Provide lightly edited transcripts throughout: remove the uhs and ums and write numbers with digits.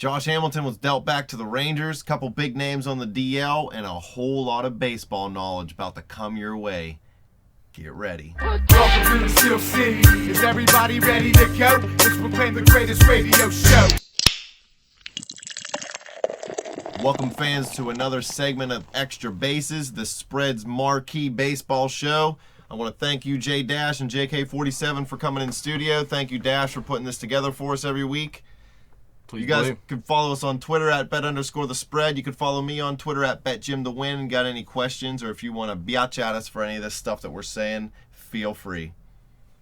Josh Hamilton was dealt back to the Rangers. Couple big names on the DL and a whole lot of baseball knowledge about to come your way. Get ready. Welcome to the Steel City. Is everybody ready to go? Let's proclaim the greatest radio show. Welcome, fans, to another segment of Extra Bases, the Spread's marquee baseball show. I want to thank you, J Dash and JK47, for coming in studio. Thank you, Dash, for putting this together for us every week. You guys can follow us on Twitter at bet_the_spread. You can follow me on Twitter at betjimthewin. Got any questions, or if you want to biatch at us for any of this stuff that we're saying, feel free.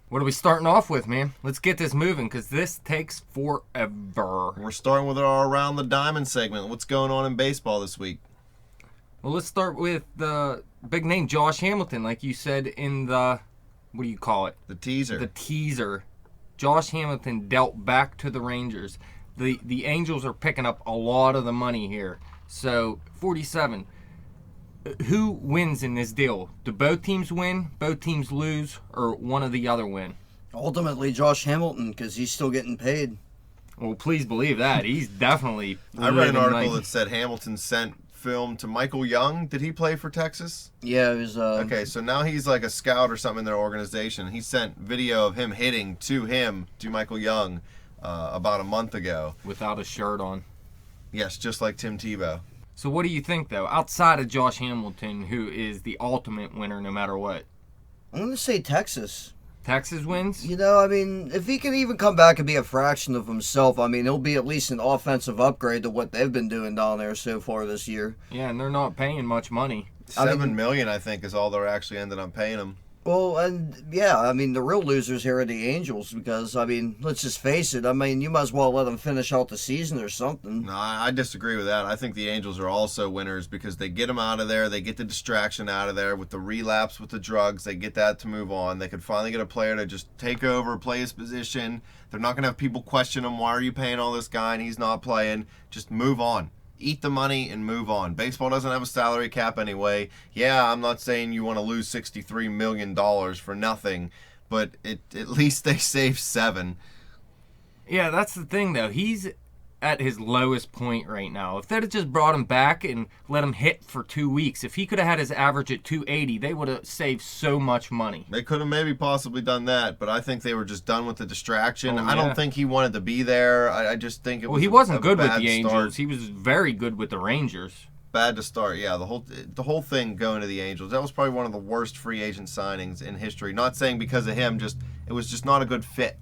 What are we starting off with, man? Let's get this moving, because this takes forever. We're starting with our Around the Diamond segment. What's going on in baseball this week? Well, let's start with the big name, Josh Hamilton, like you said in the, what do you call it? The teaser. The teaser. Josh Hamilton dealt back to the Rangers. The Angels are picking up a lot of the money here. So, 47. Who wins in this deal? Do both teams win, both teams lose, or one or the other win? Ultimately, Josh Hamilton, because he's still getting paid. Well, please believe that. He's definitely I read an article that said Hamilton sent film to Michael Young. Did he play for Texas? Yeah, it was... Okay, so now he's like a scout or something in their organization. He sent video of him hitting to Michael Young, about a month ago. Without a shirt on. Yes, just like Tim Tebow. So what do you think, though, outside of Josh Hamilton, who is the ultimate winner no matter what? I'm going to say Texas. Texas wins? You know, I mean, if he can even come back and be a fraction of himself, I mean, he'll be at least an offensive upgrade to what they've been doing down there so far this year. Yeah, and they're not paying much money. $7 million, I think, is all they're actually ended up paying him. Well, and yeah, I mean, the real losers here are the Angels because, I mean, let's just face it. I mean, you might as well let them finish out the season or something. No, I disagree with that. I think the Angels are also winners because they get them out of there. They get the distraction out of there with the relapse with the drugs. They get that to move on. They could finally get a player to just take over, play his position. They're not going to have people question him. Why are you paying all this guy and he's not playing? Just move on. Eat the money and move on. Baseball doesn't have a salary cap anyway. Yeah, I'm not saying you want to lose $63 million for nothing, but at least they saved $7. Yeah, that's the thing, though. He's at his lowest point right now. If they'd have just brought him back and let him hit for 2 weeks, if he could have had his average at 280, they would have saved so much money. They could have maybe possibly done that, but I think they were just done with the distraction. Oh, yeah. I don't think he wanted to be there. I just think it was Well, he wasn't good with bad the Angels. start. He was very good with the Rangers. Bad to start, yeah. The whole thing going to the Angels, that was probably one of the worst free agent signings in history. Not saying because of him, just it was just not a good fit.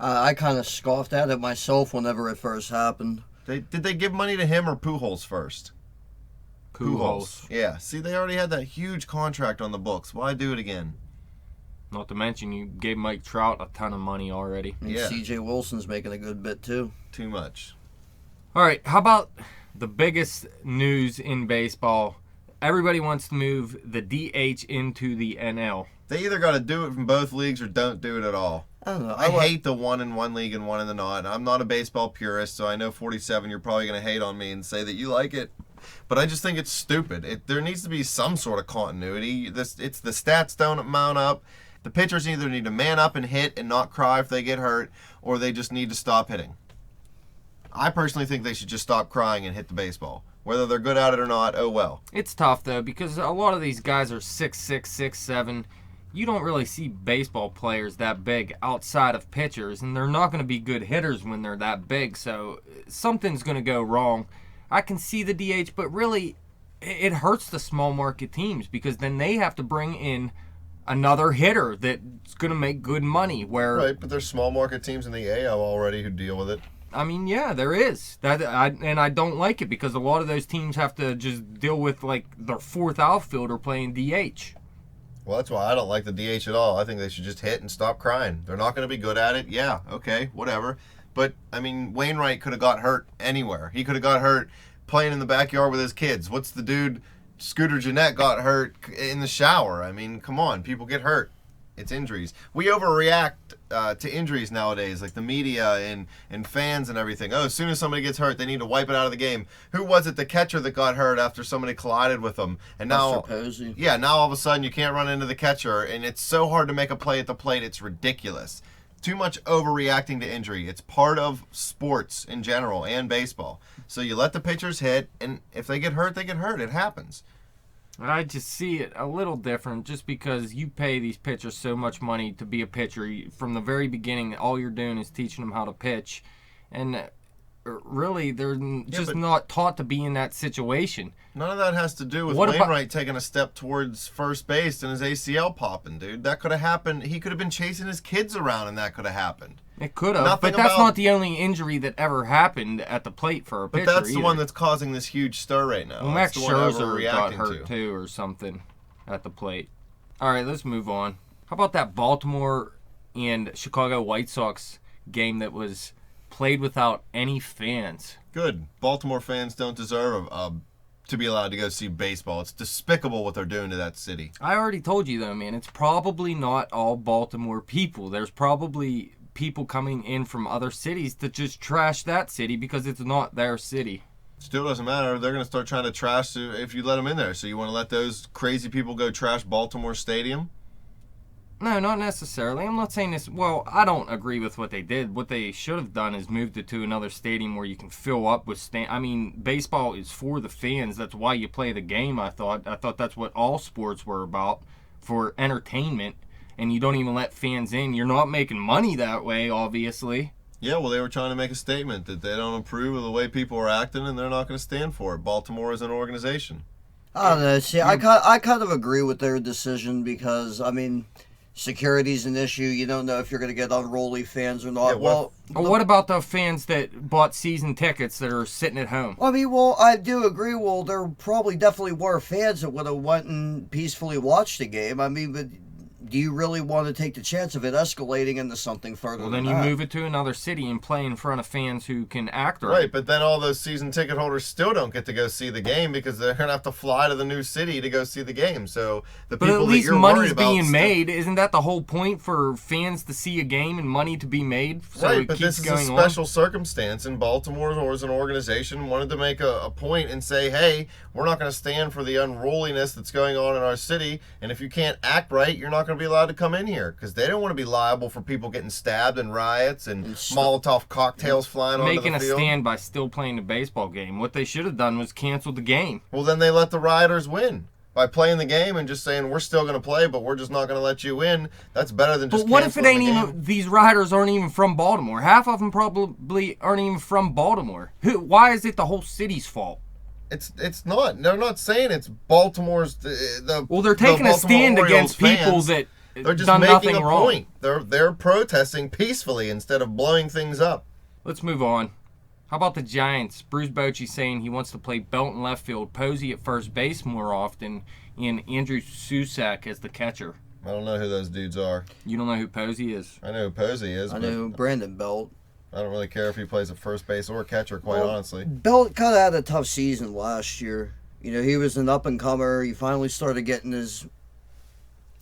I kind of scoffed at it myself whenever it first happened. Did they give money to him or Pujols first? Pujols. Yeah. See, they already had that huge contract on the books. Why do it again? Not to mention, you gave Mike Trout a ton of money already. And Yeah. C.J. Wilson's making a good bit, too. Too much. All right, how about the biggest news in baseball? Everybody wants to move the DH into the NL. They either got to do it from both leagues or don't do it at all. I don't know. I hate the one in one league and one in the not. I'm not a baseball purist, so I know 47, you're probably going to hate on me and say that you like it. But I just think it's stupid. There needs to be some sort of continuity. It's the stats don't mount up. The pitchers either need to man up and hit and not cry if they get hurt, or they just need to stop hitting. I personally think they should just stop crying and hit the baseball. Whether they're good at it or not, oh well. It's tough, though, because a lot of these guys are 6'6", 6'7". You don't really see baseball players that big outside of pitchers, and they're not going to be good hitters when they're that big, so something's going to go wrong. I can see the DH, but really, it hurts the small market teams because then they have to bring in another hitter that's going to make good money. Right, but there's small market teams in the AL already who deal with it. I mean, yeah, there is. And I don't like it because a lot of those teams have to just deal with, like, their fourth outfielder playing DH. Well, that's why I don't like the DH at all. I think they should just hit and stop crying. They're not going to be good at it. Yeah, okay, whatever. But, I mean, Wainwright could have got hurt anywhere. He could have got hurt playing in the backyard with his kids. What's the dude, Scooter Gennett, got hurt in the shower? I mean, come on, people get hurt. It's injuries. We overreact to injuries nowadays, like the media and fans and everything. Oh, as soon as somebody gets hurt, they need to wipe it out of the game. Who was it, the catcher that got hurt after somebody collided with them? And now, yeah, now all of a sudden you can't run into the catcher, and it's so hard to make a play at the plate, it's ridiculous. too much overreacting to injury. It's part of sports in general and baseball. So you let the pitchers hit, and if they get hurt, they get hurt. It happens. I just see it a little different just because you pay these pitchers so much money to be a pitcher. From the very beginning, all you're doing is teaching them how to pitch. And really, they're just not taught to be in that situation. None of that has to do with Wainwright taking a step towards first base and his ACL popping, dude. That could have happened. He could have been chasing his kids around, and that could have happened. It could have, but that's not the only injury that ever happened at the plate for a pitcher. But that's the one that's causing this huge stir right now. Well, Max Scherzer got hurt too or something at the plate. All right, let's move on. How about that Baltimore and Chicago White Sox game that was played without any fans? Good. Baltimore fans don't deserve to be allowed to go see baseball. It's despicable what they're doing to that city. I already told you, though, man. It's probably not all Baltimore people. There's probably people coming in from other cities to just trash that city because it's not their city. Still doesn't matter. They're going to start trying to trash if you let them in there. So you want to let those crazy people go trash Baltimore Stadium? No, not necessarily. I'm not saying this. Well, I don't agree with what they did. What they should have done is moved it to another stadium where you can fill up with I mean, baseball is for the fans. That's why you play the game, I thought. I thought that's what all sports were about, for entertainment. And you don't even let fans in. You're not making money that way, obviously. Yeah, well, they were trying to make a statement that they don't approve of the way people are acting, and they're not going to stand for it. Baltimore is an organization. I don't know. See, I kind of agree with their decision because, I mean, security's an issue. You don't know if you're going to get unruly fans or not. Yeah, well, what about the fans that bought season tickets that are sitting at home? I mean, well, I do agree. Well, there probably definitely were fans that would have went and peacefully watched the game. I mean, but do you really want to take the chance of it escalating into something further? Well, then you move it to another city and play in front of fans who can act right. Right, but then all those season ticket holders still don't get to go see the game because they're going to have to fly to the new city to go see the game. So the people at least that you're money's worried about being made. Isn't that the whole point, for fans to see a game and money to be made? So right, it but keeps this is going a special circumstance, and Baltimore or as an organization wanted to make a point and say, hey, we're not going to stand for the unruliness that's going on in our city, and if you can't act right, you're not going to be allowed to come in here, because they don't want to be liable for people getting stabbed and riots and Molotov cocktails flying onto the field. Making a stand by still playing the baseball game. What they should have done was cancel the game. Well, then they let the rioters win. By playing the game and just saying, we're still going to play, but we're just not going to let you in. That's better than just But what if it ain't the game. even, these riders aren't even from Baltimore? Half of them probably aren't even from Baltimore. Why is it the whole city's fault? It's not. They're not saying it's Baltimore's. Well, they're taking a stand against people that they're just done making nothing a wrong. point. They're protesting peacefully instead of blowing things up. Let's move on. How about the Giants? Bruce Bochy saying he wants to play Belt in left field, Posey at first base more often, and Andrew Susac as the catcher. I don't know who those dudes are. You don't know who Posey is? I know who Posey is. I know who Brandon Belt. I don't really care if he plays at first base or catcher, quite honestly. Belt kind of had a tough season last year. You know, he was an up-and-comer. He finally started getting his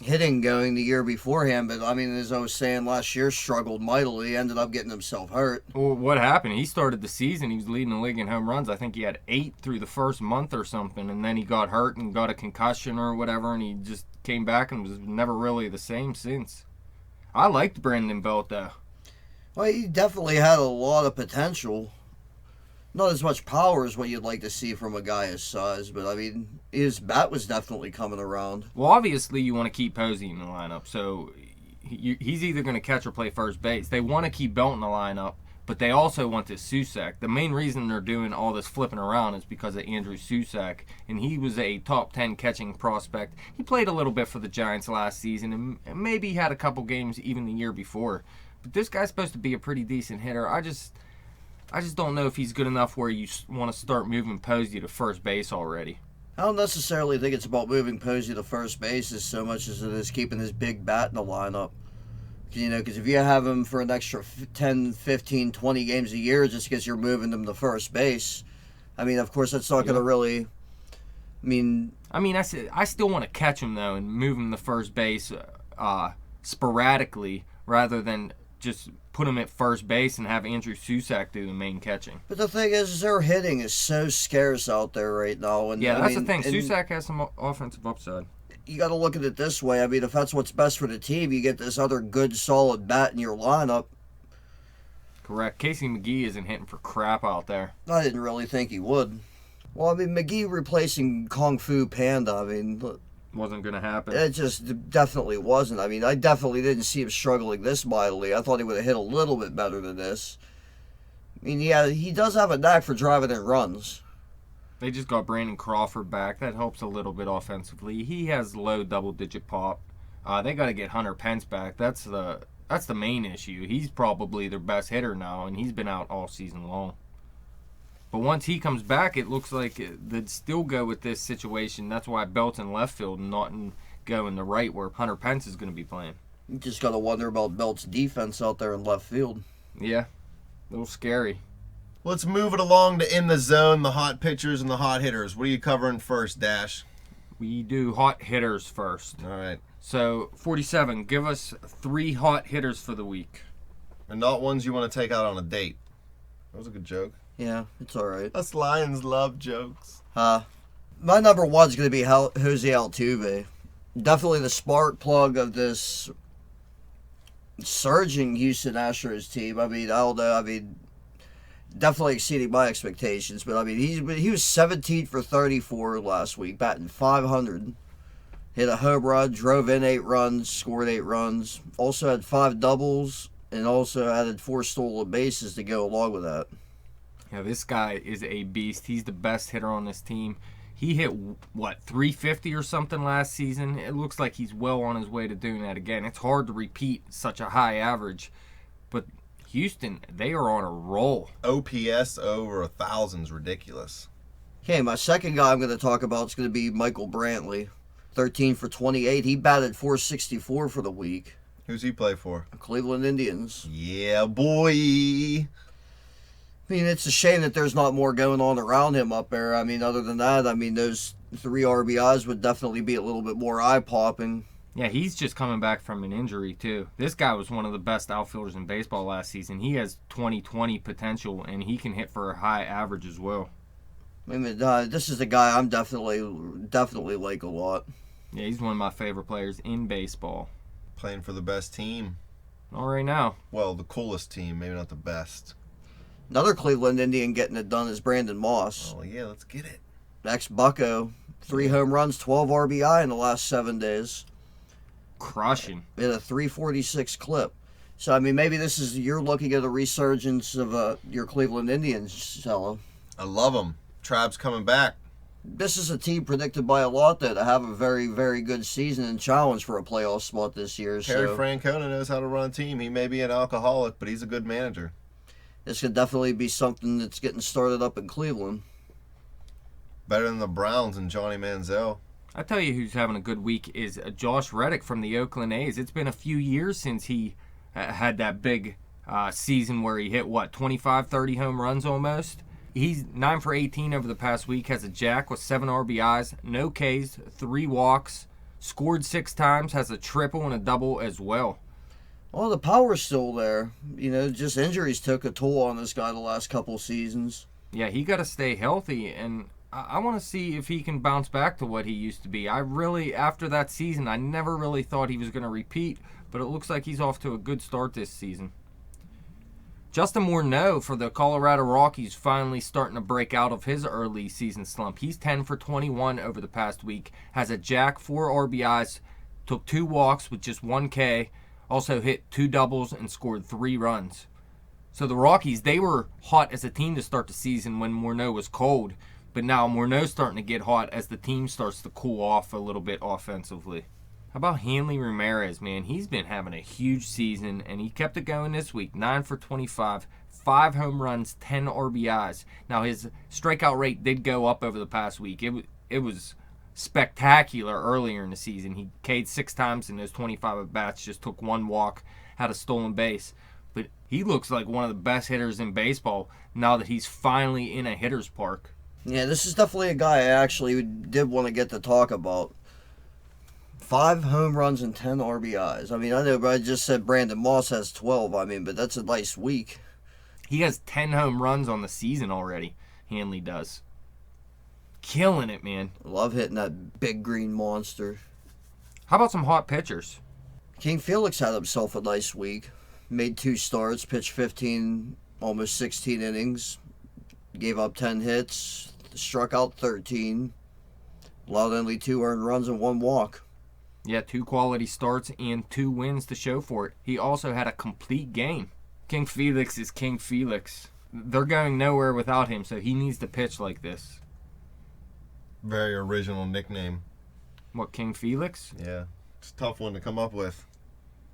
hitting going the year beforehand, but I mean, as I was saying, last year struggled mightily. He ended up getting himself hurt. Well, what happened? He started the season, he was leading the league in home runs. I think he had 8 through the first month or something, and then he got hurt and got a concussion or whatever, and he just came back and was never really the same since. I liked Brandon Belt, though. Well, he definitely had a lot of potential. Not as much power as what you'd like to see from a guy his size, but I mean, his bat was definitely coming around. Well, obviously you want to keep Posey in the lineup, so he's either going to catch or play first base. They want to keep Belt in the lineup, but they also want this Susac. The main reason they're doing all this flipping around is because of Andrew Susac, and he was a top 10 catching prospect. He played a little bit for the Giants last season, and maybe had a couple games even the year before. But this guy's supposed to be a pretty decent hitter. I just don't know if he's good enough where you want to start moving Posey to first base already. I don't necessarily think it's about moving Posey to first base as so much as it is keeping his big bat in the lineup. You know, because if you have him for an extra 10, 15, 20 games a year just because you're moving him to first base, I mean, of course, that's not going to really, I still want to catch him, though, and move him to first base sporadically rather than just put him at first base and have Andrew Susac do the main catching. But the thing is their hitting is so scarce out there right now. And yeah, that's the thing. Susac has some offensive upside. you got to look at it this way. I mean, if that's what's best for the team, you get this other good, solid bat in your lineup. Correct. Casey McGee isn't hitting for crap out there. I didn't really think he would. Well, I mean, McGee replacing Kung Fu Panda, I mean, Wasn't going to happen. it just definitely wasn't. I mean, I definitely didn't see him struggling this mightily. I thought he would have hit a little bit better than this. I mean, yeah, he does have a knack for driving in runs. They just got Brandon Crawford back. That helps a little bit offensively. He has low double-digit pop. They got to get Hunter Pence back. That's the main issue. He's probably their best hitter now, and he's been out all season long. But once he comes back, it looks like they'd still go with this situation. That's why Belt's in left field and not go in the right where Hunter Pence is going to be playing. You just got to wonder about Belt's defense out there in left field. Yeah, a little scary. Let's move it along to In the Zone, the hot pitchers and the hot hitters. What are you covering first, Dash? We do hot hitters first. All right. So, 47, give us 3 hot hitters for the week. And not ones you want to take out on a date. That was a good joke. Yeah, it's all right. Us Lions love jokes. My number one's going to be Jose Altuve. Definitely the spark plug of this surging Houston Astros team. I mean, I don't know. I mean, definitely exceeding my expectations. But, I mean, he was 17 for 34 last week, batting .500. Hit a home run, drove in 8 runs, scored 8 runs. Also had 5 doubles, and also added 4 stolen bases to go along with that. Yeah, this guy is a beast. He's the best hitter on this team. He hit, 350 or something last season? It looks like he's well on his way to doing that again. It's hard to repeat such a high average. But Houston, they are on a roll. OPS over 1,000 is ridiculous. Okay, my second guy I'm going to talk about is going to be Michael Brantley. 13 for 28. He batted .464 for the week. Who's he play for? Cleveland Indians. Yeah, boy. I mean, it's a shame that there's not more going on around him up there. I mean, other than that, I mean, those 3 RBIs would definitely be a little bit more eye-popping. Yeah, he's just coming back from an injury, too. This guy was one of the best outfielders in baseball last season. He has 20-20 potential, and he can hit for a high average as well. I mean, this is a guy I'm definitely like a lot. Yeah, he's one of my favorite players in baseball. Playing for the best team. Not right now. Well, the coolest team, maybe not the best. Another Cleveland Indian getting it done is Brandon Moss. Oh, yeah, let's get it. Ex-Bucko. 3 home runs, 12 RBI in the last 7 days. Crushing. At a 346 clip. So, I mean, maybe you're looking at a resurgence of your Cleveland Indians, fella. I love him. Tribe's coming back. This is a team predicted by a lot, though, to have a very, very good season and challenge for a playoff spot this year. Terry so Francona knows how to run a team. He may be an alcoholic, but he's a good manager. this could definitely be something that's getting started up in Cleveland. Better than the Browns and Johnny Manziel. I tell you who's having a good week is Josh Reddick from the Oakland A's. It's been a few years since he had that big season where he hit, 25, 30 home runs almost. He's 9 for 18 over the past week, has a jack with 7 RBIs, no Ks, 3 walks, scored 6 times, has a triple and a double as well. Well, the power's still there. You know, just injuries took a toll on this guy the last couple seasons. Yeah, he got to stay healthy, and I want to see if he can bounce back to what he used to be. After that season, I never really thought he was going to repeat, but it looks like he's off to a good start this season. Justin Morneau for the Colorado Rockies finally starting to break out of his early season slump. He's 10 for 21 over the past week, has a jack, 4 RBIs, took 2 walks with just 1 K, also hit 2 doubles and scored 3 runs. So the Rockies, they were hot as a team to start the season when Morneau was cold, but now Morneau's starting to get hot as the team starts to cool off a little bit offensively. How about Hanley Ramirez, man? He's been having a huge season, and he kept it going this week. 9 for 25, 5 home runs, 10 RBIs. Now, his strikeout rate did go up over the past week. It was spectacular earlier in the season. He K'd 6 times in those 25 at-bats, just took 1 walk, had a stolen base. But he looks like one of the best hitters in baseball now that he's finally in a hitter's park. Yeah, this is definitely a guy I actually did want to get to talk about. 5 home runs and 10 RBIs. I mean, I know I just said Brandon Moss has 12. I mean, but that's a nice week. He has 10 home runs on the season already. Hanley does. Killing it, man. Love hitting that big green monster. How about some hot pitchers? King Felix had himself a nice week. Made 2 starts, pitched 15, almost 16 innings. Gave up 10 hits, struck out 13. Allowed only 2 earned runs and 1 walk. Yeah, 2 quality starts and 2 wins to show for it. He also had a complete game. King Felix is King Felix. They're going nowhere without him, so he needs to pitch like this. Very original nickname. What, King Felix? Yeah. It's a tough one to come up with.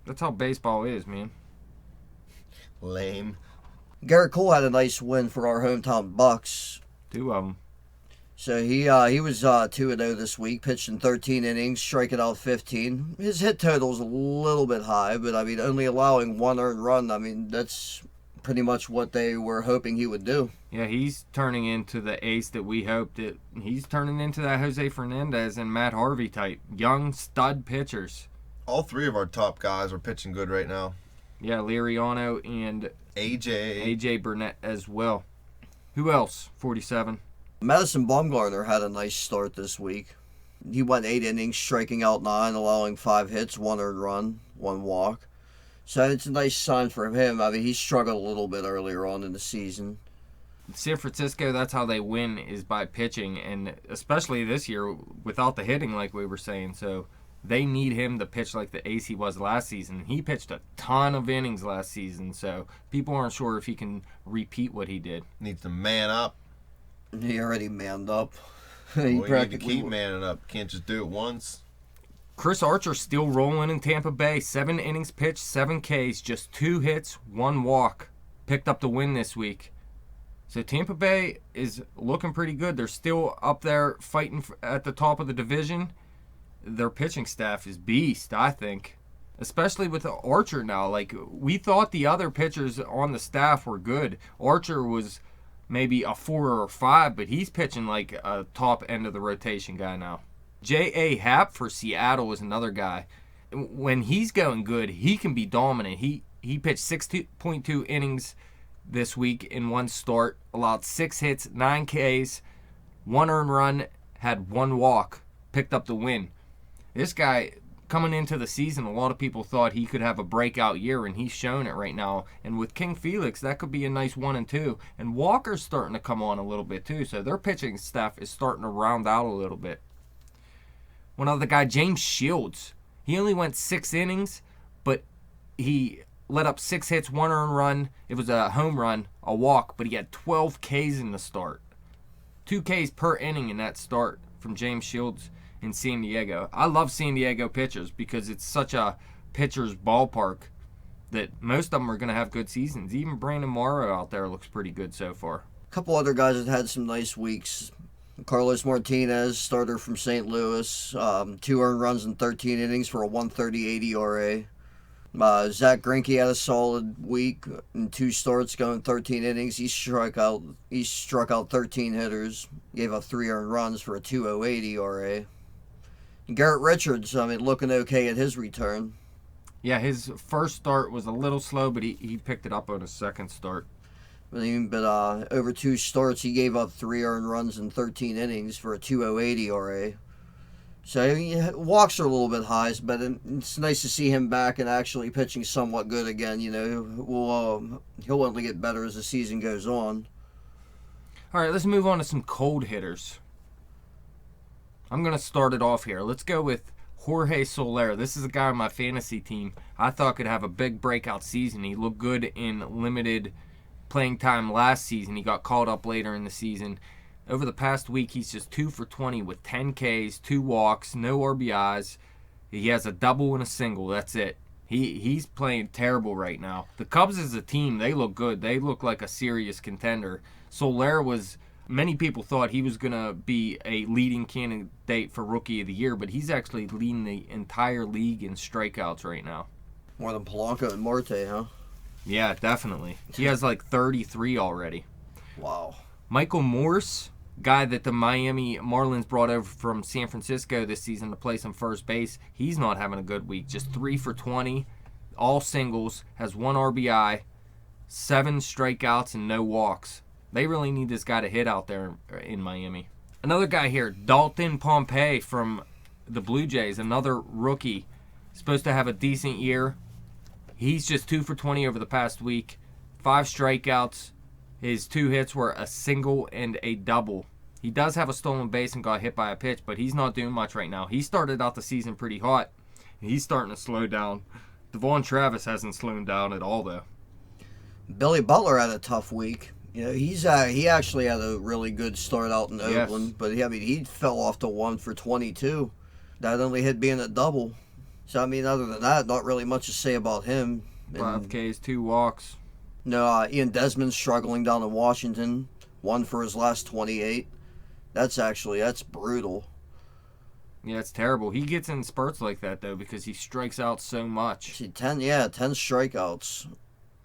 That's how baseball is, man. Lame. Garrett Cole had a nice win for our hometown Bucks. 2 of them. So he was 2-0 this week, pitched in 13 innings, striking out 15. His hit total's a little bit high, but I mean, only allowing 1 earned run, I mean, that's pretty much what they were hoping he would do. Yeah, he's turning into the ace that we hoped. He's turning into that Jose Fernandez and Matt Harvey type. Young stud pitchers. All 3 of our top guys are pitching good right now. Yeah, Liriano and AJ Burnett as well. Who else? 47. Madison Bumgarner had a nice start this week. He went 8 innings, striking out 9, allowing 5 hits, 1 earned run, 1 walk. So it's a nice sign for him. I mean, he struggled a little bit earlier on in the season. San Francisco, that's how they win, is by pitching, and especially this year without the hitting like we were saying. So they need him to pitch like the ace he was last season. He pitched a ton of innings last season, so people aren't sure if he can repeat what he did. Needs to man up. He already manned up. We need to keep manning up. Can't just do it once. Chris Archer still rolling in Tampa Bay. 7 innings pitched, 7 Ks, just 2 hits, 1 walk. Picked up the win this week. So Tampa Bay is looking pretty good. They're still up there fighting at the top of the division. Their pitching staff is beast, I think. Especially with Archer now. Like, we thought the other pitchers on the staff were good. Archer was maybe a 4 or 5, but he's pitching like a top end of the rotation guy now. J.A. Happ for Seattle is another guy. When he's going good, he can be dominant. He pitched 6.2 innings this week in 1 start, allowed 6 hits, 9 Ks, 1 earned run, had 1 walk, picked up the win. This guy, coming into the season, a lot of people thought he could have a breakout year, and he's shown it right now. And with King Felix, that could be a nice 1 and 2. And Walker's starting to come on a little bit too, so their pitching staff is starting to round out a little bit. One other guy, James Shields. He only went 6 innings, but he let up 6 hits, 1 earned run. It was a home run, a walk, but he had 12 Ks in the start. 2 Ks per inning in that start from James Shields in San Diego. I love San Diego pitchers because it's such a pitcher's ballpark that most of them are going to have good seasons. Even Brandon Morrow out there looks pretty good so far. A couple other guys that had some nice weeks. Carlos Martinez, starter from St. Louis, 2 earned runs in 13 innings for a 1.38 ERA. Zach Greinke had a solid week in 2 starts, going 13 innings. He struck out 13 hitters, gave up 3 earned runs for a 2.08 ERA. Garrett Richards, I mean, looking okay at his return. Yeah, his first start was a little slow, but he picked it up on his second start. But over 2 starts, he gave up 3 earned runs in 13 innings for a 2.08 ERA. So walks are a little bit high, but it's nice to see him back and actually pitching somewhat good again. You know, he'll only get better as the season goes on. All right, let's move on to some cold hitters. I'm going to start it off here. Let's go with Jorge Soler. This is a guy on my fantasy team I thought could have a big breakout season. He looked good in limited playing time last season. He got called up later in the season. Over the past week, he's just 2 for 20 with 10 Ks, 2 walks, no RBIs. He has a double and a single. That's it. He's playing terrible right now. The Cubs as a team, they look good. They look like a serious contender. Soler was, many people thought he was going to be a leading candidate for Rookie of the Year, but he's actually leading the entire league in strikeouts right now. More than Polanco and Marte, huh? Yeah, definitely. He has like 33 already. Wow. Michael Morse, guy that the Miami Marlins brought over from San Francisco this season to play some first base, he's not having a good week. Just 3 for 20, all singles, has 1 RBI, 7 strikeouts, and no walks. They really need this guy to hit out there in Miami. Another guy here, Dalton Pompey from the Blue Jays, another rookie, supposed to have a decent year. He's just 2 for 20 over the past week. 5 strikeouts. His 2 hits were a single and a double. He does have a stolen base and got hit by a pitch, but he's not doing much right now. He started out the season pretty hot. He's starting to slow down. Devon Travis hasn't slowed down at all, though. Billy Butler had a tough week. He actually had a really good start out in Oakland, but he fell off to 1 for 22. That only hit being a double. So other than that, not really much to say about him. 5 Ks, 2 walks. No, Ian Desmond's struggling down in Washington. 1 for his last 28. That's brutal. Yeah, it's terrible. He gets in spurts like that, though, because he strikes out so much. 10 strikeouts.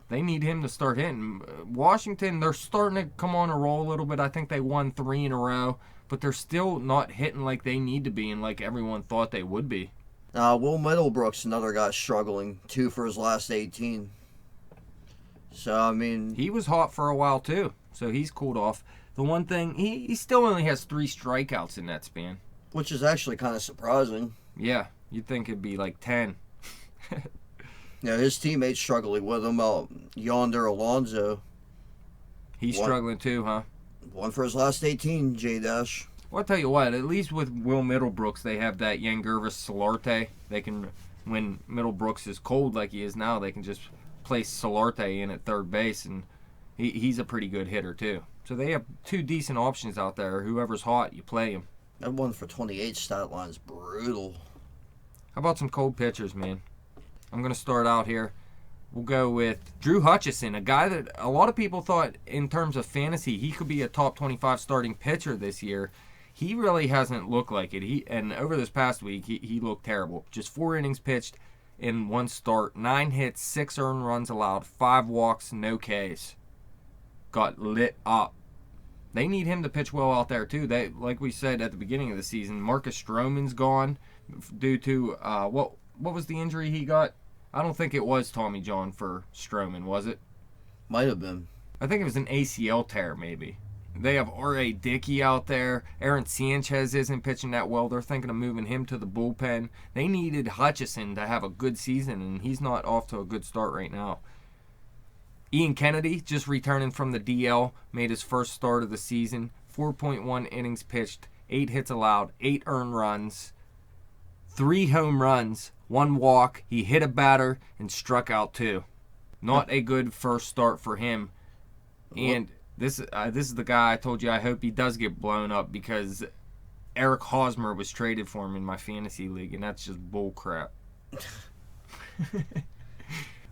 They need him to start hitting. Washington, they're starting to come on a roll a little bit. I think they won 3 in a row, but they're still not hitting like they need to be and like everyone thought they would be. Will Middlebrooks, another guy struggling. 2 for his last 18. So, he was hot for a while, too, so he's cooled off. The one thing, he still only has 3 strikeouts in that span. Which is actually kind of surprising. Yeah, you'd think it'd be like 10. His teammates struggling with him. Yonder Alonso. He's struggling too, huh? 1 for his last 18, J-Dash. Well, I'll tell you what, at least with Will Middlebrooks, they have that Yangervis Solarte. They can, when Middlebrooks is cold like he is now, they can just place Solarte in at third base, and he's a pretty good hitter too. So they have 2 decent options out there. Whoever's hot, you play him. That 1 for 28 stat line's brutal. How about some cold pitchers, man? I'm going to start out here. We'll go with Drew Hutchison, a guy that a lot of people thought in terms of fantasy, he could be a top 25 starting pitcher this year. He really hasn't looked like it. And over this past week, he looked terrible. Just 4 innings pitched in 1 start, 9 hits, 6 earned runs allowed, 5 walks, no Ks. Got lit up. They need him to pitch well out there, too. They, like we said at the beginning of the season, Marcus Stroman's gone due to, what was the injury he got? I don't think it was Tommy John for Stroman, was it? Might have been. I think it was an ACL tear, maybe. They have R.A. Dickey out there. Aaron Sanchez isn't pitching that well. They're thinking of moving him to the bullpen. They needed Hutchison to have a good season, and he's not off to a good start right now. Ian Kennedy, just returning from the DL, made his first start of the season. 4.1 innings pitched, 8 hits allowed, 8 earned runs, 3 home runs, 1 walk. He hit a batter and struck out 2. Not a good first start for him. And this is the guy I told you I hope he does get blown up, because Eric Hosmer was traded for him in my fantasy league, and that's just bull crap.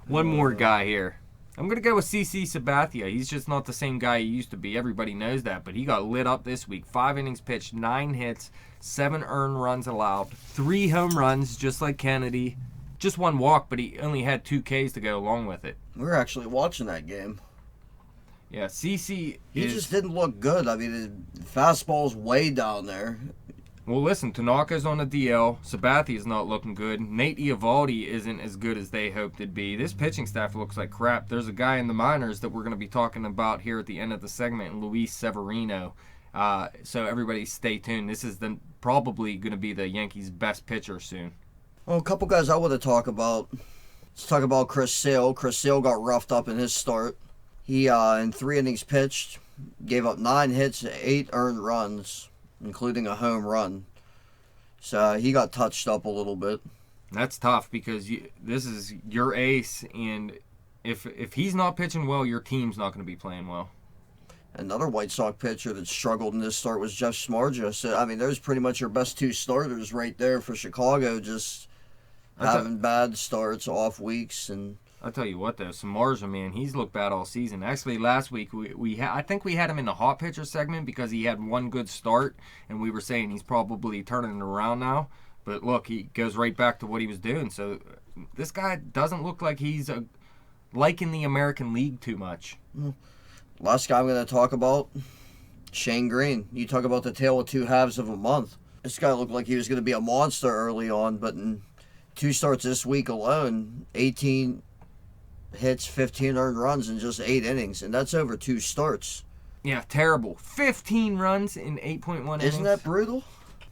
One more guy here. I'm going to go with CC Sabathia. He's just not the same guy he used to be. Everybody knows that, but he got lit up this week. 5 innings pitched, 9 hits, 7 earned runs allowed, 3 home runs, just like Kennedy. Just 1 walk, but he only had 2 Ks to go along with it. We were actually watching that game. Yeah, CC just didn't look good. His fastball's way down there. Well, listen, Tanaka's on the DL. Sabathia's not looking good. Nate Eovaldi isn't as good as they hoped it'd be. This pitching staff looks like crap. There's a guy in the minors that we're going to be talking about here at the end of the segment, Luis Severino. So everybody stay tuned. This is probably going to be the Yankees' best pitcher soon. Well, a couple guys I want to talk about. Let's talk about Chris Sale. Chris Sale got roughed up in his start. He, in 3 innings pitched, gave up 9 hits, 8 earned runs, including a home run. So he got touched up a little bit. That's tough, because this is your ace, and if he's not pitching well, your team's not going to be playing well. Another White Sox pitcher that struggled in this start was Jeff Smarja. So, those pretty much your best 2 starters right there for Chicago, just having bad starts, off weeks, and... I'll tell you what, though, Samardzija, man, he's looked bad all season. Actually, last week, I think we had him in the hot pitcher segment because he had 1 good start, and we were saying he's probably turning it around now. But look, he goes right back to what he was doing. So this guy doesn't look like he's liking the American League too much. Last guy I'm going to talk about, Shane Green. You talk about the tale of 2 halves of a month. This guy looked like he was going to be a monster early on, but in 2 starts this week alone, 18 hits, 15 earned runs in just 8 innings, and that's over 2 starts. Yeah, terrible. 15 runs in 8.1 innings. Isn't that brutal?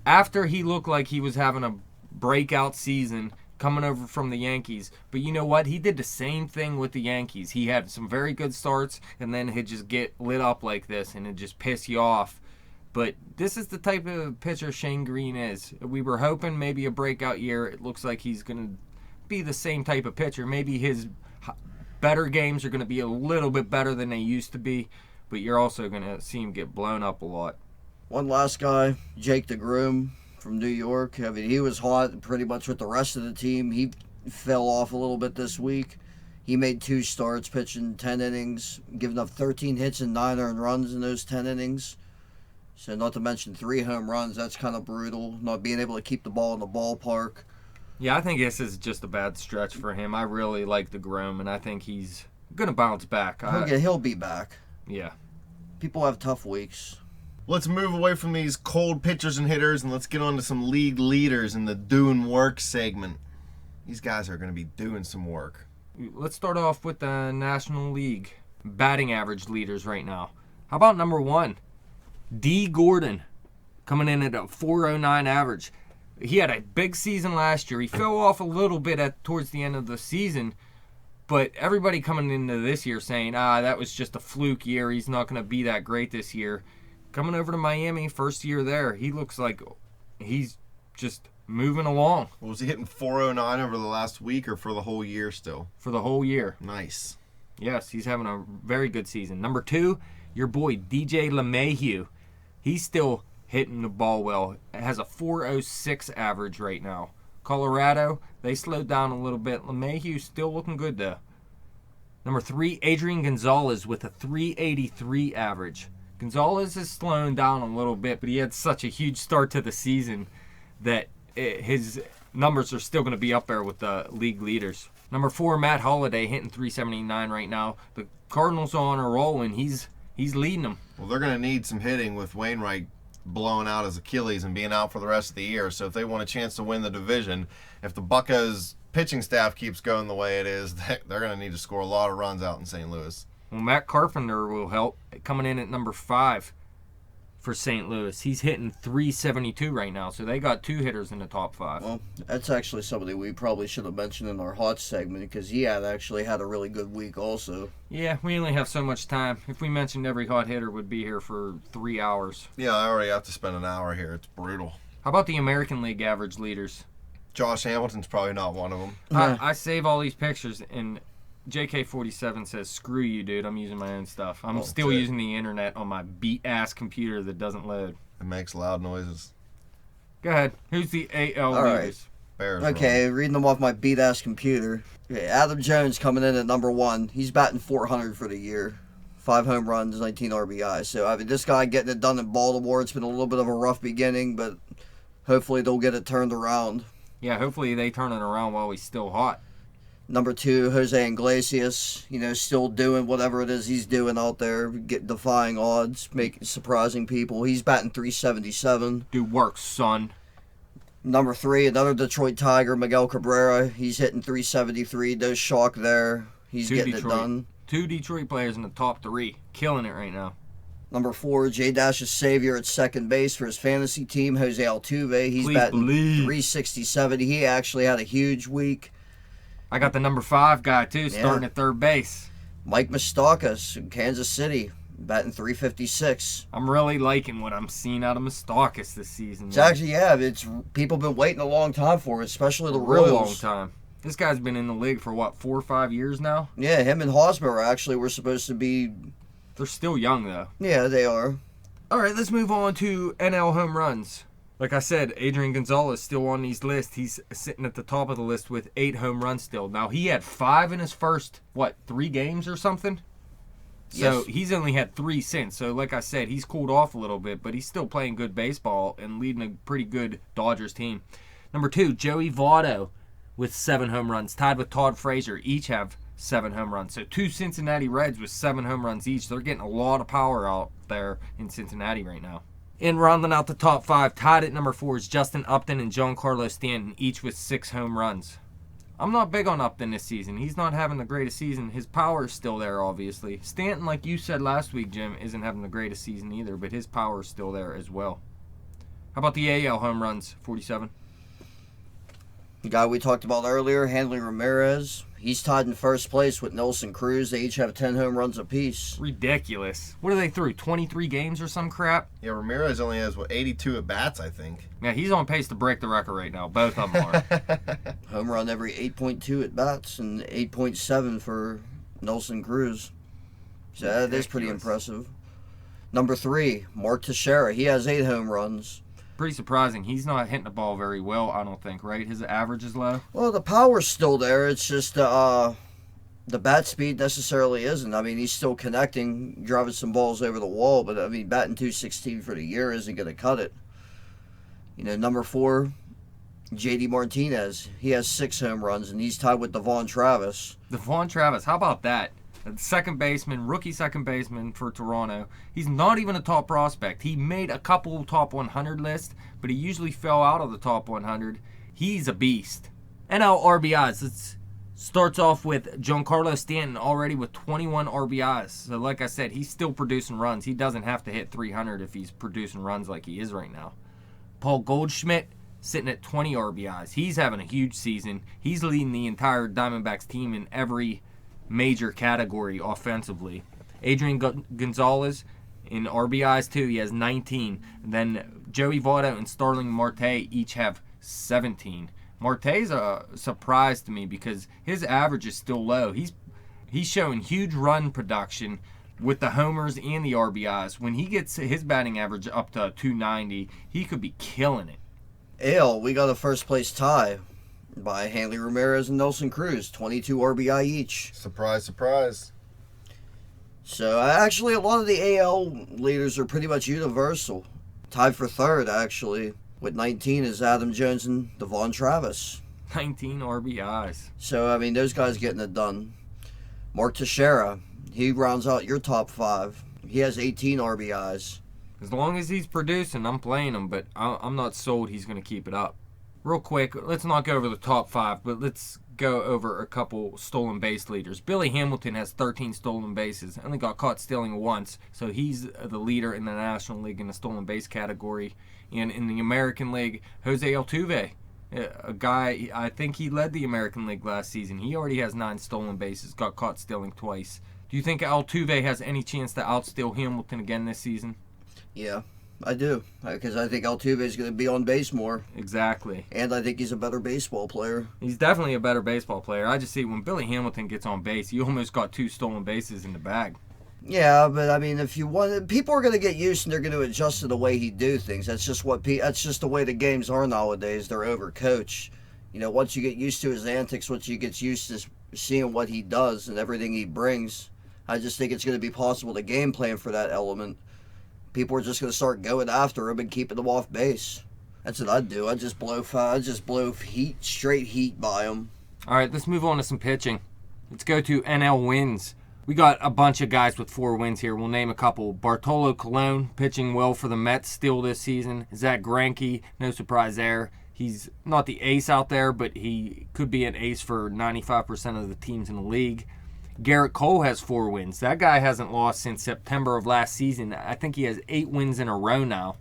after he looked like he was having a breakout season coming over from the Yankees. But you know what? He did the same thing with the Yankees. He had some very good starts, and then he'd just get lit up like this, and it'd just piss you off. But this is the type of pitcher Shane Green is. We were hoping maybe a breakout year. It looks like he's going to be the same type of pitcher. Maybe his better games are going to be a little bit better than they used to be, but you're also going to see him get blown up a lot. One last guy, Jake DeGrom from New York. I mean, he was hot pretty much with the rest of the team. He fell off a little bit this week. He made 2 starts, pitching 10 innings, giving up 13 hits and 9 earned runs in those 10 innings. So not to mention 3 home runs. That's kind of brutal, not being able to keep the ball in the ballpark. Yeah, I think this is just a bad stretch for him. I really like DeGrom, and I think he's going to bounce back. He'll be back. Yeah. People have tough weeks. Let's move away from these cold pitchers and hitters, and let's get on to some league leaders in the doing work segment. These guys are going to be doing some work. Let's start off with the National League batting average leaders right now. How about number 1? D. Gordon, coming in at a .409 average. He had a big season last year. He fell off a little bit towards the end of the season, but everybody coming into this year saying, that was just a fluke year. He's not going to be that great this year. Coming over to Miami, first year there, he looks like he's just moving along. Was he hitting .409 over the last week or for the whole year still? For the whole year. Nice. Yes, he's having a very good season. Number 2, your boy DJ LeMahieu. He's still hitting the ball well. It has a .406 average right now. Colorado, they slowed down a little bit. LeMahieu's still looking good though. Number 3, Adrian Gonzalez with a .383 average. Gonzalez is slowing down a little bit, but he had such a huge start to the season that his numbers are still going to be up there with the league leaders. Number 4, Matt Holliday hitting .379 right now. The Cardinals are on a roll, and he's leading them. Well, they're going to need some hitting with Wainwright blowing out his Achilles and being out for the rest of the year. So if they want a chance to win the division, if the Buccos pitching staff keeps going the way it is, they're going to need to score a lot of runs out in St. Louis. Well, Matt Carpenter will help, coming in at number 5 for St. Louis. He's hitting .372 right now, so they got 2 hitters in the top 5. Well, that's actually somebody we probably should have mentioned in our hot segment because he actually had a really good week also. Yeah, we only have so much time. If we mentioned every hot hitter, would be here for 3 hours. Yeah, I already have to spend an hour here. It's brutal. How about the American League average leaders? Josh Hamilton's probably not one of them. I save all these pictures, and JK47 says, screw you, dude. I'm using my own stuff. I'm still using the internet on my beat-ass computer that doesn't load. It makes loud noises. Go ahead. Who's the AL All right. leaders? Bears. Okay, reading them off my beat-ass computer. Okay, Adam Jones coming in at number 1. He's batting .400 for the year. 5 home runs, 19 RBI. So, I mean, this guy getting it done in Baltimore. It's been a little bit of a rough beginning, but hopefully they'll get it turned around. Yeah, hopefully they turn it around while he's still hot. Number 2, Jose Iglesias, still doing whatever it is he's doing out there, defying odds, surprising people. He's batting .377. Do work, son. Number 3, another Detroit Tiger, Miguel Cabrera. He's hitting .373. No shock there. He's getting it done. 2 Detroit players in the top 3, killing it right now. Number 4, J-Dash's savior at second base for his fantasy team, Jose Altuve. He's batting .367. He actually had a huge week. I got the number 5 guy, too, starting at third base. Mike Moustakas in Kansas City, batting .356. I'm really liking what I'm seeing out of Moustakas this season. It's actually, it's people been waiting a long time for it, especially the Royals. Royals. Long time. This guy's been in the league for, 4 or 5 years now? Yeah, him and Hosmer actually were supposed to be... They're still young, though. Yeah, they are. All right, let's move on to NL home runs. Like I said, Adrian Gonzalez still on these lists. He's sitting at the top of the list with 8 home runs still. Now, he had 5 in his first, 3 games or something? So, he's only had 3 since. So, like I said, he's cooled off a little bit, but he's still playing good baseball and leading a pretty good Dodgers team. Number 2, Joey Votto with 7 home runs, tied with Todd Frazier. Each have 7 home runs. So, 2 Cincinnati Reds with 7 home runs each. They're getting a lot of power out there in Cincinnati right now. And rounding out the top 5, tied at number 4 is Justin Upton and Giancarlo Stanton, each with 6 home runs. I'm not big on Upton this season. He's not having the greatest season. His power is still there, obviously. Stanton, like you said last week, Jim, isn't having the greatest season either, but his power is still there as well. How about the AL home runs? 47. The guy we talked about earlier, Hanley Ramirez, he's tied in first place with Nelson Cruz. They each have 10 home runs apiece. Ridiculous. What are they through? 23 games or some crap? Yeah, Ramirez only has, 82 at bats, I think. Yeah, he's on pace to break the record right now. Both of them are. Home run every 8.2 at bats and 8.7 for Nelson Cruz. So that is pretty impressive. Number 3, Mark Teixeira. He has 8 home runs. Pretty surprising. He's not hitting the ball very well, I don't think, right? His average is low. Well, the power's still there. It's just the bat speed necessarily isn't. I mean, he's still connecting, driving some balls over the wall, but I mean, batting .216 for the year isn't going to cut it. You know, number 4, J.D. Martinez. He has 6 home runs, and he's tied with Devon Travis. Devon Travis, how about that? Second baseman, rookie second baseman for Toronto. He's not even a top prospect. He made a couple top 100 lists, but he usually fell out of the top 100. He's a beast. NL RBIs. It starts off with Giancarlo Stanton already with 21 RBIs. So like I said, he's still producing runs. He doesn't have to hit 300 if he's producing runs like he is right now. Paul Goldschmidt sitting at 20 RBIs. He's having a huge season. He's leading the entire Diamondbacks team in every major category offensively. Adrian Gonzalez in RBIs too. He has 19. And then Joey Votto and Starling Marte each have 17. Marte's a surprise to me because his average is still low. He's showing huge run production with the homers and the RBIs. When he gets his batting average up to 290, he could be killing it. AL, we got a first place tie by Hanley Ramirez and Nelson Cruz, 22 RBI each. Surprise, surprise. So actually, a lot of the AL leaders are pretty much universal. Tied for third, actually, with 19 is Adam Jones and Devon Travis. 19 RBIs. So, I mean, those guys getting it done. Mark Teixeira, he rounds out your top 5. He has 18 RBIs. As long as he's producing, I'm playing him, but I'm not sold he's going to keep it up. Real quick, let's not go over the top 5, but let's go over a couple stolen base leaders. Billy Hamilton has 13 stolen bases. Only got caught stealing once, so he's the leader in the National League in the stolen base category. And in the American League, Jose Altuve, a guy, I think he led the American League last season. He already has 9 stolen bases, got caught stealing twice. Do you think Altuve has any chance to outsteal Hamilton again this season? Yeah, I do, because I think Altuve is going to be on base more. Exactly. And I think he's a better baseball player. He's definitely a better baseball player. I just see when Billy Hamilton gets on base, you almost got 2 stolen bases in the bag. Yeah, but I mean, if you want, people are going to get used and they're going to adjust to the way he do things. That's just the way the games are nowadays. They're overcoached. You know, once you get used to his antics, once you get used to seeing what he does and everything he brings, I just think it's going to be possible to game plan for that element. People are just going to start going after him and keeping him off base. That's what I'd do. I'd just blow heat, straight heat by him. All right, let's move on to some pitching. Let's go to NL wins. We got a bunch of guys with 4 wins here. We'll name a couple. Bartolo Colon pitching well for the Mets still this season. Zach Greinke, no surprise there. He's not the ace out there, but he could be an ace for 95% of the teams in the league. Garrett Cole has 4 wins. That guy hasn't lost since September of last season. I think he has 8 wins in a row now.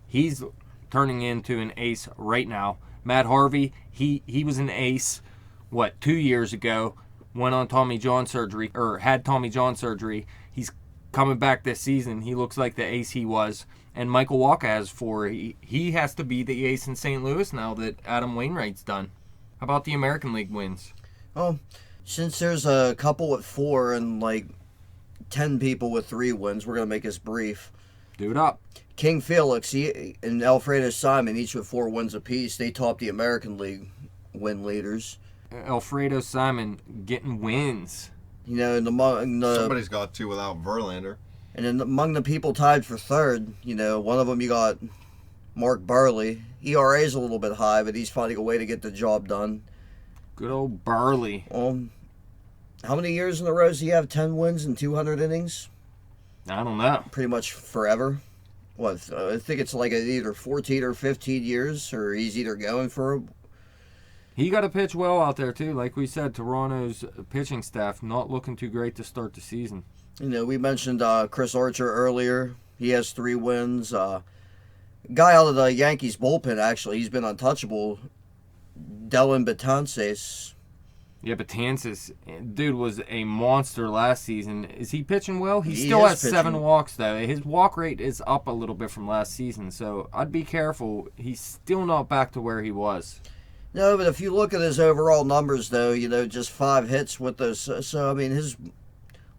He's turning into an ace right now. Matt Harvey, he was an ace, 2 years ago. Went on Tommy John surgery, or had Tommy John surgery. He's coming back this season. He looks like the ace he was. And Michael Wacha has 4. He has to be the ace in St. Louis now that Adam Wainwright's done. How about the American League wins? Well, since there's a couple with 4 and 10 people with 3 wins, we're going to make this brief. Do it up. King Felix and Alfredo Simon, each with 4 wins apiece, they top the American League win leaders. Alfredo Simon getting wins. You know, Somebody's got to without Verlander. And then among the people tied for third, you know, one of them you got Mark Burley. ERA is a little bit high, but he's finding a way to get the job done. Good old Burley. How many years in a row does he have 10 wins and 200 innings? I don't know. Pretty much forever. I think it's either 14 or 15 years, or he's either going for. He got to pitch well out there, too. Like we said, Toronto's pitching staff not looking too great to start the season. You know, we mentioned Chris Archer earlier. He has 3 wins. Guy out of the Yankees bullpen, actually, he's been untouchable. Dylan Betances. Yeah, but Betances, dude, was a monster last season. Is he pitching well? He He still is has 7 pitching. walks, though. His walk rate is up a little bit from last season, so I'd be careful. He's still not back to where he was. No, but if you look at his overall numbers, though, just 5 hits with those. So, I mean, his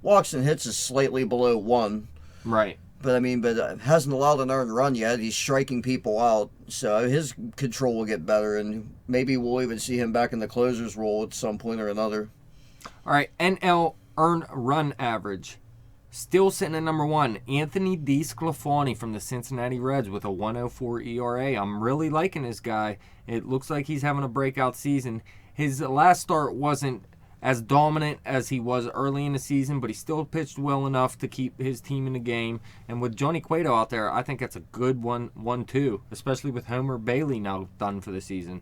walks and hits is slightly below 1. Right. But hasn't allowed an earned run yet. He's striking people out, so his control will get better, and maybe we'll even see him back in the closer's role at some point or another. All right, NL earned run average. Still sitting at number 1, Anthony DeSclafani from the Cincinnati Reds with a 1.04 ERA. I'm really liking this guy. It looks like he's having a breakout season. His last start wasn't as dominant as he was early in the season, but he still pitched well enough to keep his team in the game. And with Johnny Cueto out there, I think that's a good one too, especially with Homer Bailey now done for the season.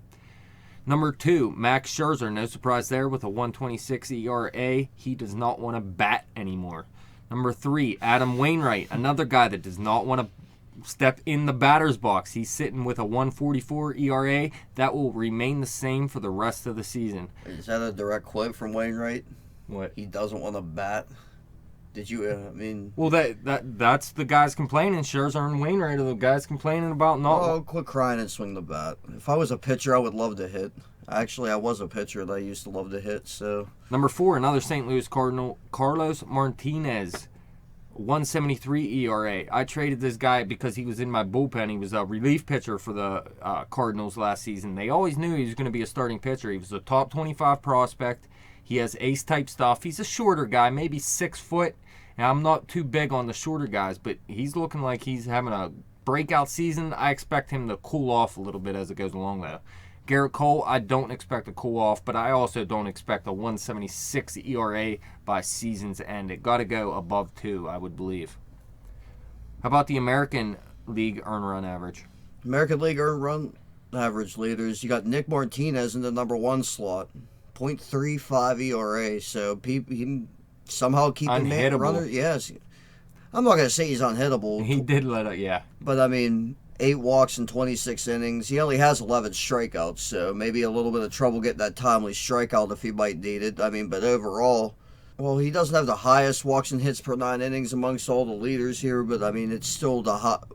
Number 2, Max Scherzer. No surprise there with a 1.26 ERA. He does not want to bat anymore. Number 3, Adam Wainwright, another guy that does not want to step in the batter's box. He's sitting with a 1.44 ERA. That will remain the same for the rest of the season. Is that a direct quote from Wainwright? What? He doesn't want to bat. Did you? Well, that's the guys complaining. Scherzer and Wainwright are the guys complaining about not. Oh, quit crying and swing the bat. If I was a pitcher, I would love to hit. Actually, I was a pitcher and I used to love to hit. So Number 4, another St. Louis Cardinal, Carlos Martinez. 1.73 ERA. I traded this guy because he was in my bullpen. He was a relief pitcher for the Cardinals last season. They always knew he was going to be a starting pitcher. He was a top 25 prospect. He has ace-type stuff. He's a shorter guy, maybe 6 foot. And I'm not too big on the shorter guys, but he's looking like he's having a breakout season. I expect him to cool off a little bit as it goes along, though. Garrett Cole, I don't expect to cool off, but I also don't expect a 1.76 ERA by season's end. It got to go above 2, I would believe. How about the American League earned run average? American League earned run average leaders. You got Nick Martinez in the number 1 slot, 0.35 ERA. So he somehow keeping Unhittable. runners. Yes, I'm not gonna say he's unhittable. He did let it, yeah. But 8 walks in 26 innings. He only has 11 strikeouts, so maybe a little bit of trouble getting that timely strikeout if he might need it. But overall, well, he doesn't have the highest walks and hits per 9 innings amongst all the leaders here, but it's still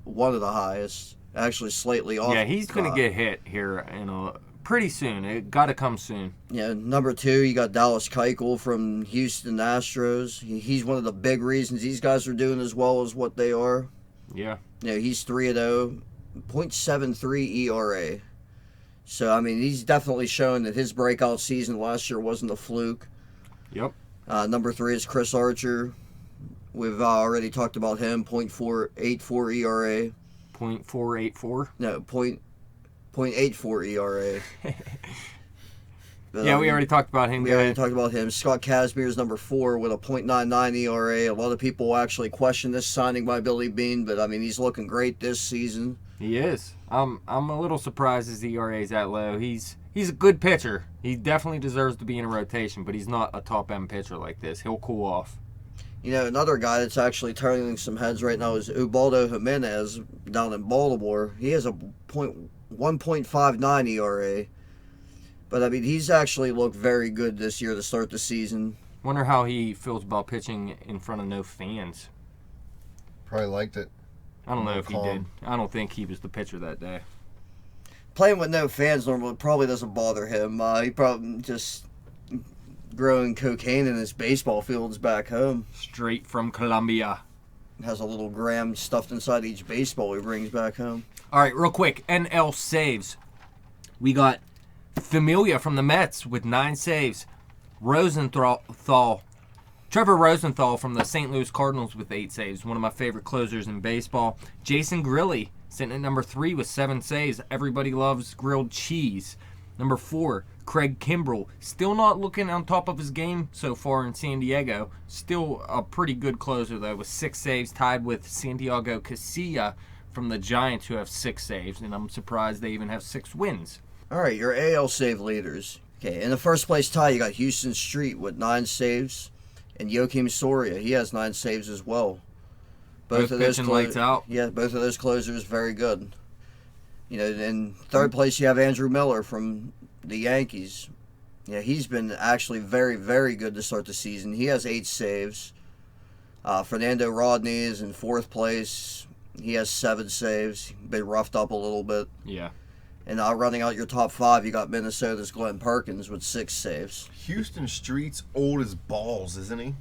one of the highest. Actually, slightly off. Yeah, he's going to get hit here pretty soon. It got to come soon. Yeah, number 2, you got Dallas Keuchel from Houston Astros. He's one of the big reasons these guys are doing as well as what they are. Yeah. He's 3-0. 0.73 ERA. So, he's definitely shown that his breakout season last year wasn't a fluke. Yep. Number 3 is Chris Archer. We've already talked about him. 0.484 ERA. 0.484? No, 0.84 ERA. Yeah, we already talked about him. We already talked about him. Scott Kazmir is number 4 with a 0.99 ERA. A lot of people actually question this signing by Billy Beane, but he's looking great this season. He is. I'm a little surprised his ERA is that low. He's a good pitcher. He definitely deserves to be in a rotation, but he's not a top end pitcher like this. He'll cool off. Another guy that's actually turning some heads right now is Ubaldo Jimenez down in Baltimore. He has a 1.59 ERA. But, he's actually looked very good this year to start the season. Wonder how he feels about pitching in front of no fans. Probably liked it. I don't know if Calm. he did. I don't think he was the pitcher that day. Playing with no fans normally probably doesn't bother him. He probably just growing cocaine in his baseball fields back home. Straight from Colombia. Has a little gram stuffed inside each baseball he brings back home. All right, real quick. NL saves. We got Familia from the Mets with 9 saves. Trevor Rosenthal from the St. Louis Cardinals with 8 saves. One of my favorite closers in baseball. Jason Grilli sitting at number 3 with 7 saves. Everybody loves grilled cheese. Number 4, Craig Kimbrell. Still not looking on top of his game so far in San Diego. Still a pretty good closer, though, with 6 saves, tied with Santiago Casilla from the Giants, who have 6 saves. And I'm surprised they even have 6 wins. All right, your AL save leaders. Okay, in the first place tie, you got Houston Street with 9 saves. And Joakim Soria, he has 9 saves as well. Both pitching lights out. Yeah, both of those closers very good. In third place you have Andrew Miller from the Yankees. Yeah, he's been actually very, very good to start the season. He has 8 saves. Fernando Rodney is in fourth place. He has 7 saves. Been roughed up a little bit. Yeah. And running out your top 5, you got Minnesota's Glenn Perkins with 6 saves. Houston Street's old as balls, isn't he?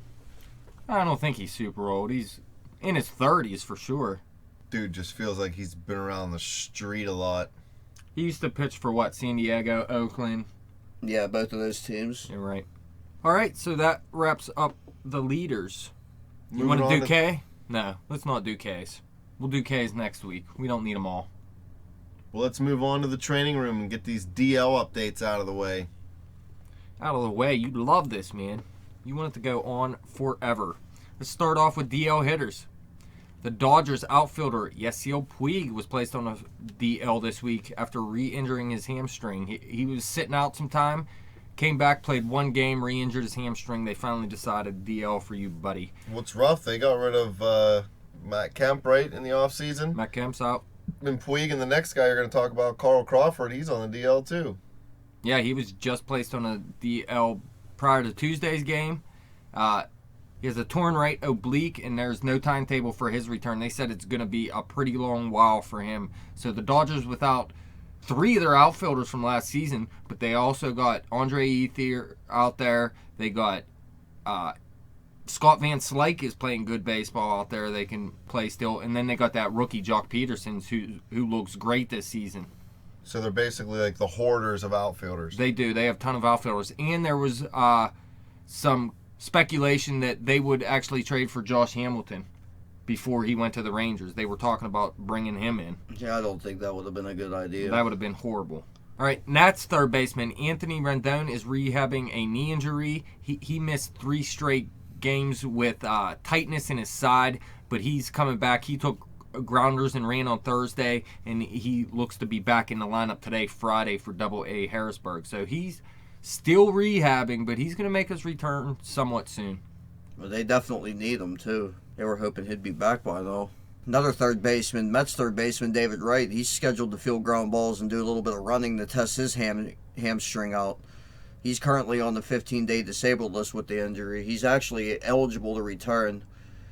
I don't think he's super old. He's in his 30s for sure. Dude just feels like he's been around the street a lot. He used to pitch for what? San Diego, Oakland. Yeah, both of those teams. You're right. All right, so that wraps up the leaders. You want to Moving do on K? No, let's not do Ks. We'll do Ks next week. We don't need them all. Well, let's move on to the training room and get these DL updates out of the way. Out of the way. You love this, man. You want it to go on forever. Let's start off with DL hitters. The Dodgers outfielder Yasiel Puig was placed on a DL this week after re-injuring his hamstring. He was sitting out some time, came back, played 1 game, re-injured his hamstring. They finally decided DL for you, buddy. What's rough, they got rid of Matt Kemp, right, in the offseason. Matt Kemp's out. And Puig and the next guy you're going to talk about, Carl Crawford, he's on the DL too. Yeah, he was just placed on a DL prior to Tuesday's game. He has a torn right oblique, and there's no timetable for his return. They said it's going to be a pretty long while for him. So the Dodgers without 3 of their outfielders from last season, but they also got Andre Ethier out there. They got Scott Van Slyke is playing good baseball out there. They can play still. And then they got that rookie, Jock Peterson, who looks great this season. So they're basically like the hoarders of outfielders. They do. They have a ton of outfielders. And there was some speculation that they would actually trade for Josh Hamilton before he went to the Rangers. They were talking about bringing him in. Yeah, I don't think that would have been a good idea. That would have been horrible. All right, Nats third baseman Anthony Rendon is rehabbing a knee injury. He missed 3 straight games with tightness in his side, but he's coming back. He took grounders and ran on Thursday, and he looks to be back in the lineup today, Friday, for Double-A Harrisburg. So he's still rehabbing, but he's going to make his return somewhat soon. Well, they definitely need him, too. They were hoping he'd be back by now. Another third baseman, Mets third baseman David Wright, he's scheduled to field ground balls and do a little bit of running to test his hamstring out. He's currently on the 15-day disabled list with the injury. He's actually eligible to return.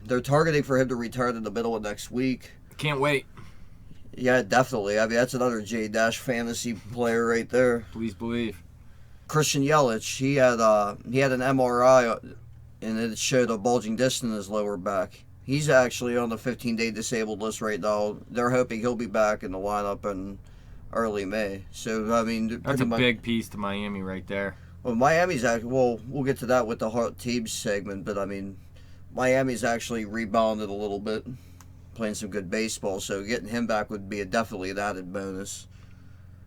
They're targeting for him to return in the middle of next week. Can't wait. Yeah, definitely. I mean, that's another J-Dash fantasy player right there. Please believe. Christian Yelich, he had an MRI, and it showed a bulging disc in his lower back. He's actually on the 15-day disabled list right now. They're hoping he'll be back in the lineup in early May. So, I mean... That's a big piece to Miami right there. Well, Miami's actually... Well, we'll get to that with the hot teams segment, but, I mean, Miami's actually rebounded a little bit, playing some good baseball, so getting him back would be definitely an added bonus.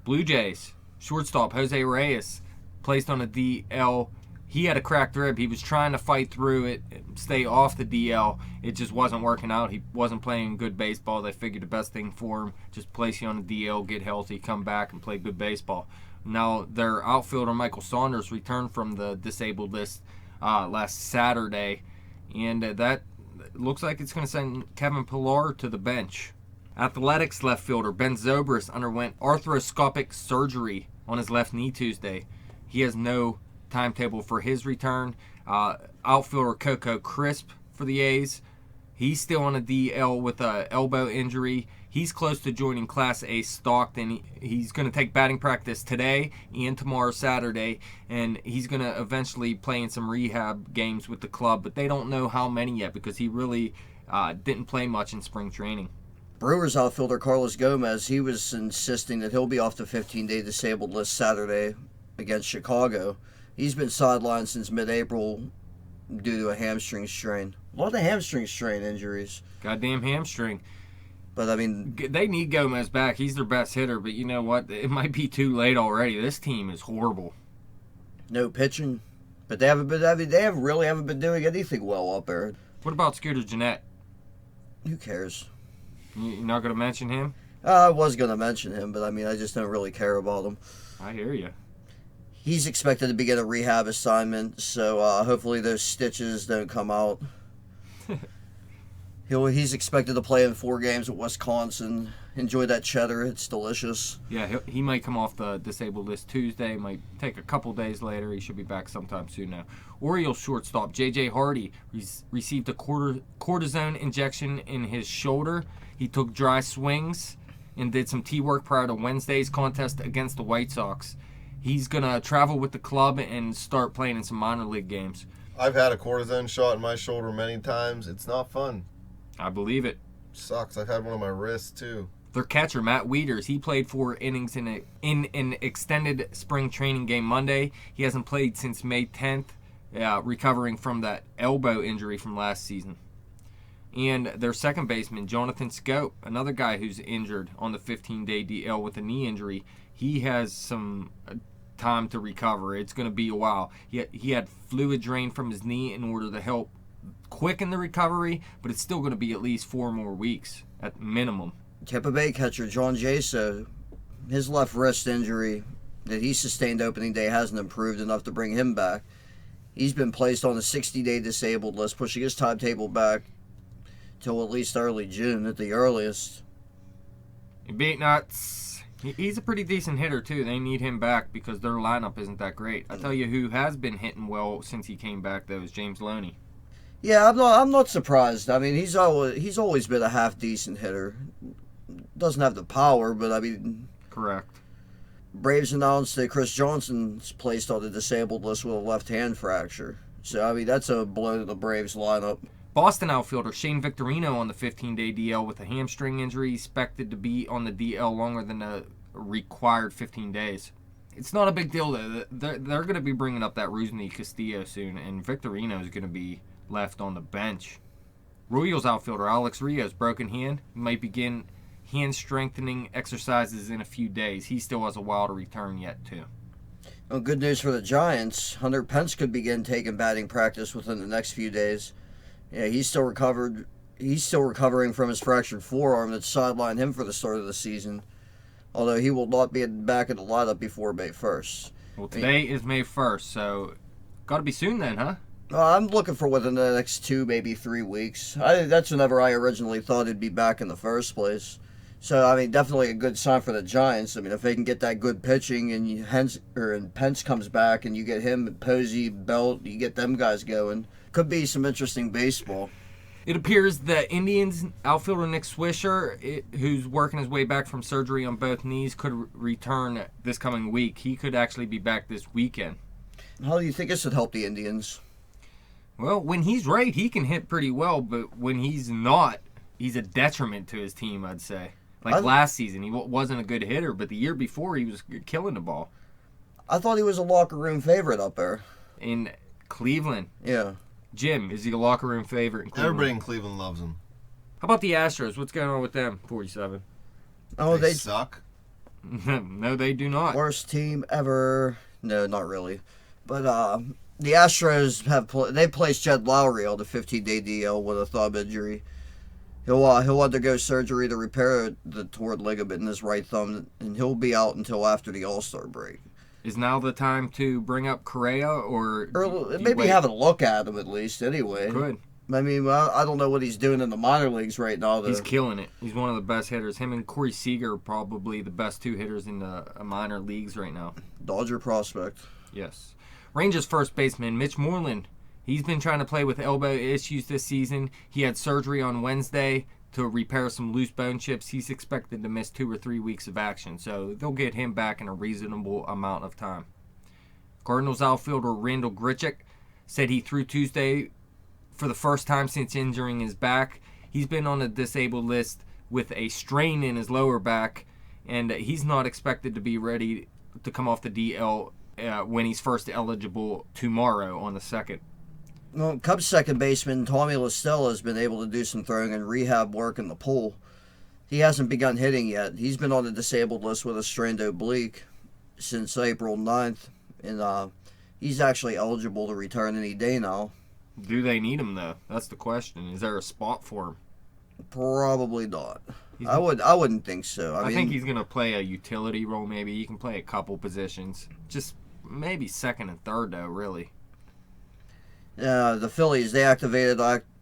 Blue Jays, shortstop Jose Reyes, placed on a DL. He had a cracked rib. He was trying to fight through it, stay off the DL. It just wasn't working out. He wasn't playing good baseball. They figured the best thing for him, just place you on the DL, get healthy, come back, and play good baseball. Now, their outfielder, Michael Saunders, returned from the disabled list last Saturday, and that looks like it's going to send Kevin Pillar to the bench. Athletics left fielder Ben Zobrist underwent arthroscopic surgery on his left knee Tuesday. He has no timetable for his return. Outfielder Coco Crisp for the A's. He's still on a DL with an elbow injury. He's close to joining Class A Stockton. He's going to take batting practice today and tomorrow, Saturday, and he's going to eventually play in some rehab games with the club, but they don't know how many yet because he really didn't play much in spring training. Brewers outfielder Carlos Gomez, he was insisting that he'll be off the 15-day disabled list Saturday against Chicago. He's been sidelined since mid-April due to a hamstring strain. A lot of hamstring strain injuries. Goddamn hamstring. But, I mean... They need Gomez back. He's their best hitter, but you know what? It might be too late already. This team is horrible. No pitching. But they haven't really haven't been doing anything well up there. What about Scooter Gennett? Who cares? You're not going to mention him? I was going to mention him, but, I mean, I just don't really care about him. I hear you. He's expected to begin a rehab assignment, so hopefully those stitches don't come out. He's expected to play in 4 games at Wisconsin. Enjoy that cheddar. It's delicious. Yeah, he might come off the disabled list Tuesday. Might take a couple days later. He should be back sometime soon now. Orioles shortstop J.J. Hardy received a cortisone injection in his shoulder. He took dry swings and did some tee work prior to Wednesday's contest against the White Sox. He's going to travel with the club and start playing in some minor league games. I've had a cortisone shot in my shoulder many times. It's not fun. I believe it. Sucks. I've had one on my wrist, too. Their catcher, Matt Wieters, he played 4 innings in an extended spring training game Monday. He hasn't played since May 10th, recovering from that elbow injury from last season. And their second baseman, Jonathan Scope, another guy who's injured on the 15-day DL with a knee injury, he has some time to recover. It's going to be a while. He had fluid drained from his knee in order to help quicken the recovery, but it's still going to be at least 4 more weeks at minimum. Tampa Bay catcher John Jaso, his left wrist injury that he sustained opening day hasn't improved enough to bring him back. He's been placed on the 60-day disabled list, pushing his timetable back till at least early June at the earliest. He beat nuts. He's a pretty decent hitter, too. They need him back because their lineup isn't that great. I tell you who has been hitting well since he came back, though, is James Loney. Yeah, I'm not surprised. I mean, he's always been a half-decent hitter. Doesn't have the power, but I mean... Correct. Braves announced that Chris Johnson's placed on the disabled list with a left hand fracture. So, I mean, that's a blow to the Braves lineup. Boston outfielder Shane Victorino on the 15-day DL with a hamstring injury, expected to be on the DL longer than the required 15 days. It's not a big deal, though. They're going to be bringing up that Rusney Castillo soon, and Victorino is going to be left on the bench. Royals outfielder Alex Rios, broken hand, might begin hand strengthening exercises in a few days. He still has a while to return yet, too. Well, good news for the Giants. Hunter Pence could begin taking batting practice within the next few days. Yeah, he's still recovered. He's still recovering from his fractured forearm that sidelined him for the start of the season. Although he will not be back in the lineup before May 1st. Well, today is May 1st, so got to be soon then, huh? I'm looking for within the next 2, maybe 3 weeks. That's whenever I originally thought he'd be back in the first place. So, I mean, definitely a good sign for the Giants. I mean, if they can get that good pitching and Pence comes back and you get him, Posey, Belt, you get them guys going, could be some interesting baseball. It appears the Indians outfielder Nick Swisher, who's working his way back from surgery on both knees, could return this coming week. He could actually be back this weekend. How do you think this would help the Indians? Well, when he's right, he can hit pretty well, but when he's not, he's a detriment to his team, I'd say. Like last season, he wasn't a good hitter, but the year before, he was killing the ball. I thought he was a locker room favorite up there. In Cleveland. Yeah. Jim, is he a locker room favorite in Cleveland? Everybody in Cleveland loves him. How about the Astros? What's going on with them, 47? Oh, they suck. No, they do not. Worst team ever. No, not really. But the Astros they placed Jed Lowry on the 15-day DL with a thumb injury. He'll undergo surgery to repair the torn ligament in his right thumb, and he'll be out until after the All-Star break. Is now the time to bring up Correa, or maybe have a look at him at least, anyway. Good. I mean, I don't know what he's doing in the minor leagues right now, though. He's killing it. He's one of the best hitters. Him and Corey Seager are probably the best 2 hitters in the minor leagues right now. Dodger prospect. Yes. Rangers first baseman Mitch Moreland. He's been trying to play with elbow issues this season. He had surgery on Wednesday to repair some loose bone chips. He's expected to miss 2 or 3 weeks of action, so they'll get him back in a reasonable amount of time. Cardinals outfielder Randall Grichuk said he threw Tuesday for the first time since injuring his back. He's been on a disabled list with a strain in his lower back, and he's not expected to be ready to come off the DL when he's first eligible tomorrow on the 2nd. Well, Cubs second baseman Tommy LaStella has been able to do some throwing and rehab work in the pool. He hasn't begun hitting yet. He's been on the disabled list with a strained oblique since April 9th, and he's actually eligible to return any day now. Do they need him, though? That's the question. Is there a spot for him? Probably not. I wouldn't think so. I think he's going to play a utility role, maybe. He can play a couple positions. Just maybe second and third, though, really. The Phillies, they activated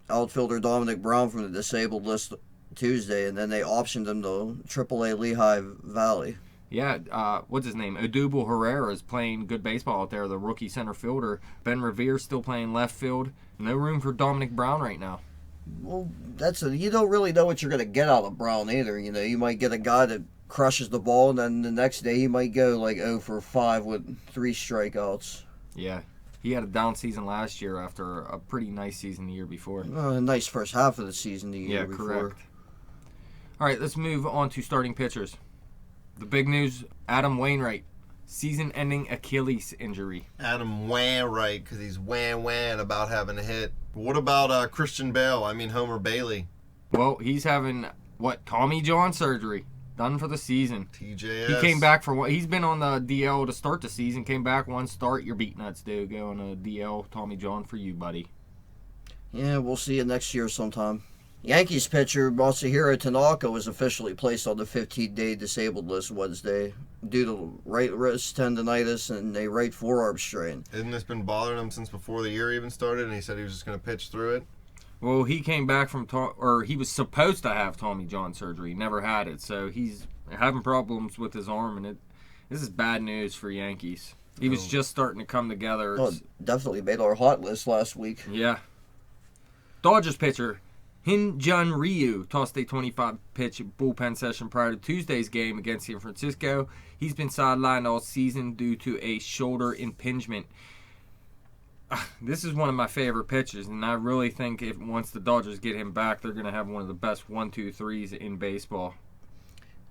outfielder Dominic Brown from the disabled list Tuesday, and then they optioned him to AAA Lehigh Valley. Yeah, what's his name? Odubel Herrera is playing good baseball out there, the rookie center fielder. Ben Revere's still playing left field. No room for Dominic Brown right now. Well, you don't really know what you're going to get out of Brown either. You might get a guy that crushes the ball, and then the next day he might go like 0 for 5 with 3 strikeouts. Yeah, he had a down season last year after a pretty nice season the year before. A nice first half of the season the year before. Correct. All right, let's move on to starting pitchers. The big news, Adam Wainwright, season-ending Achilles injury. Adam Wainwright, because he's whan about having a hit. What about Christian Bale? I mean Homer Bailey. Well, he's having, Tommy John surgery. Done for the season. TJS. He came back for he's been on the DL to start the season. Came back one start. Your beat nuts, dude. Go on a DL. Tommy John for you, buddy. Yeah, we'll see you next year sometime. Yankees pitcher Masahiro Tanaka was officially placed on the 15-day disabled list Wednesday due to right wrist tendonitis and a right forearm strain. Isn't this been bothering him since before the year even started, and he said he was just going to pitch through it? Well, he came back from, he was supposed to have Tommy John surgery. Never had it, so he's having problems with his arm, and this is bad news for Yankees. He was just starting to come together. Oh, definitely made our hot list last week. Yeah. Dodgers pitcher Hyun-Jin Ryu tossed a 25-pitch bullpen session prior to Tuesday's game against San Francisco. He's been sidelined all season due to a shoulder impingement. This is one of my favorite pitchers, and I really think once the Dodgers get him back, they're going to have one of the best 1-2-3s in baseball.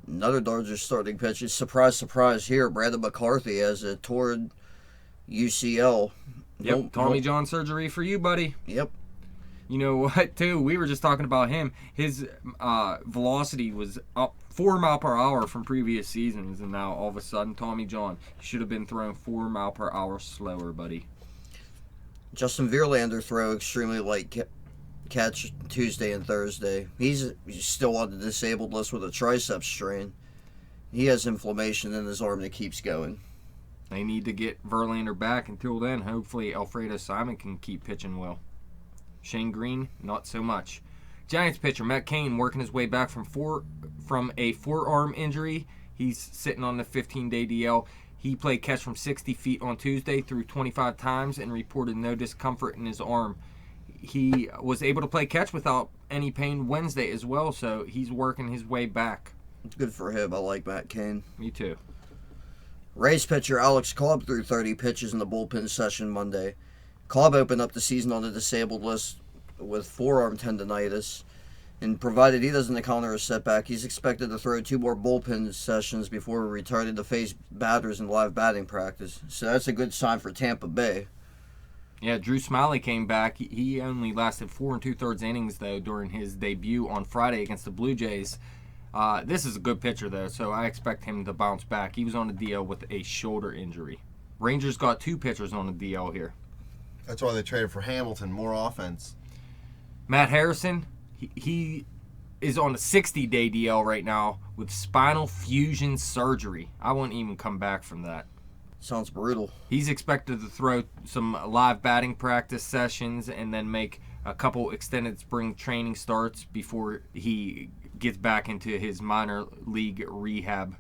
Another Dodgers starting pitcher, surprise, surprise here, Brandon McCarthy has a torn UCL. Yep, Tommy John surgery for you, buddy. Yep. You know what, too? We were just talking about him. His velocity was up 4 miles per hour from previous seasons, and now all of a sudden, Tommy John, he should have been throwing 4 miles per hour slower, buddy. Justin Verlander throw extremely light catch Tuesday and Thursday. He's still on the disabled list with a tricep strain. He has inflammation in his arm that keeps going. They need to get Verlander back. Until then, hopefully Alfredo Simon can keep pitching well. Shane Green, not so much. Giants pitcher Matt Cain working his way back from a forearm injury. He's sitting on the 15-day DL. He played catch from 60 feet on Tuesday, threw 25 times, and reported no discomfort in his arm. He was able to play catch without any pain Wednesday as well, so he's working his way back. Good for him. I like Matt Cain. Me too. Rays pitcher Alex Cobb threw 30 pitches in the bullpen session Monday. Cobb opened up the season on the disabled list with forearm tendonitis, and provided he doesn't encounter a setback, he's expected to throw 2 more bullpen sessions before returning to face batters in live batting practice. So that's a good sign for Tampa Bay. Yeah, Drew Smiley came back. He only lasted 4 2/3 innings, though, during his debut on Friday against the Blue Jays. This is a good pitcher, though, so I expect him to bounce back. He was on the DL with a shoulder injury. Rangers got 2 pitchers on the DL here. That's why they traded for Hamilton, more offense. Matt Harrison, he is on a 60-day DL right now with spinal fusion surgery. I won't even come back from that. Sounds brutal. He's expected to throw some live batting practice sessions and then make a couple extended spring training starts before he gets back into his minor league rehab.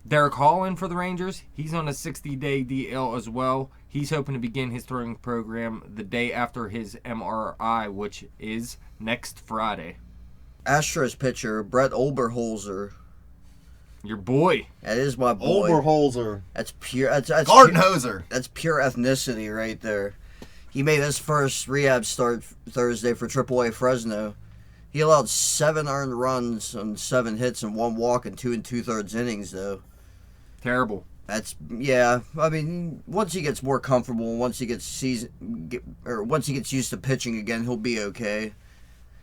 Derek Hall in for the Rangers. He's on a 60-day DL as well. He's hoping to begin his throwing program the day after his MRI, which is next Friday. Astros pitcher Brett Oberholzer. Your boy. That is my boy. Oberholzer. That's pure. That's Gardenhoser. That's pure ethnicity right there. He made his first rehab start Thursday for AAA Fresno. He allowed 7 earned runs on 7 hits and 1 walk in 2 2/3 innings, though. Terrible. That's I mean, once he gets more comfortable, once he gets used to pitching again, he'll be okay.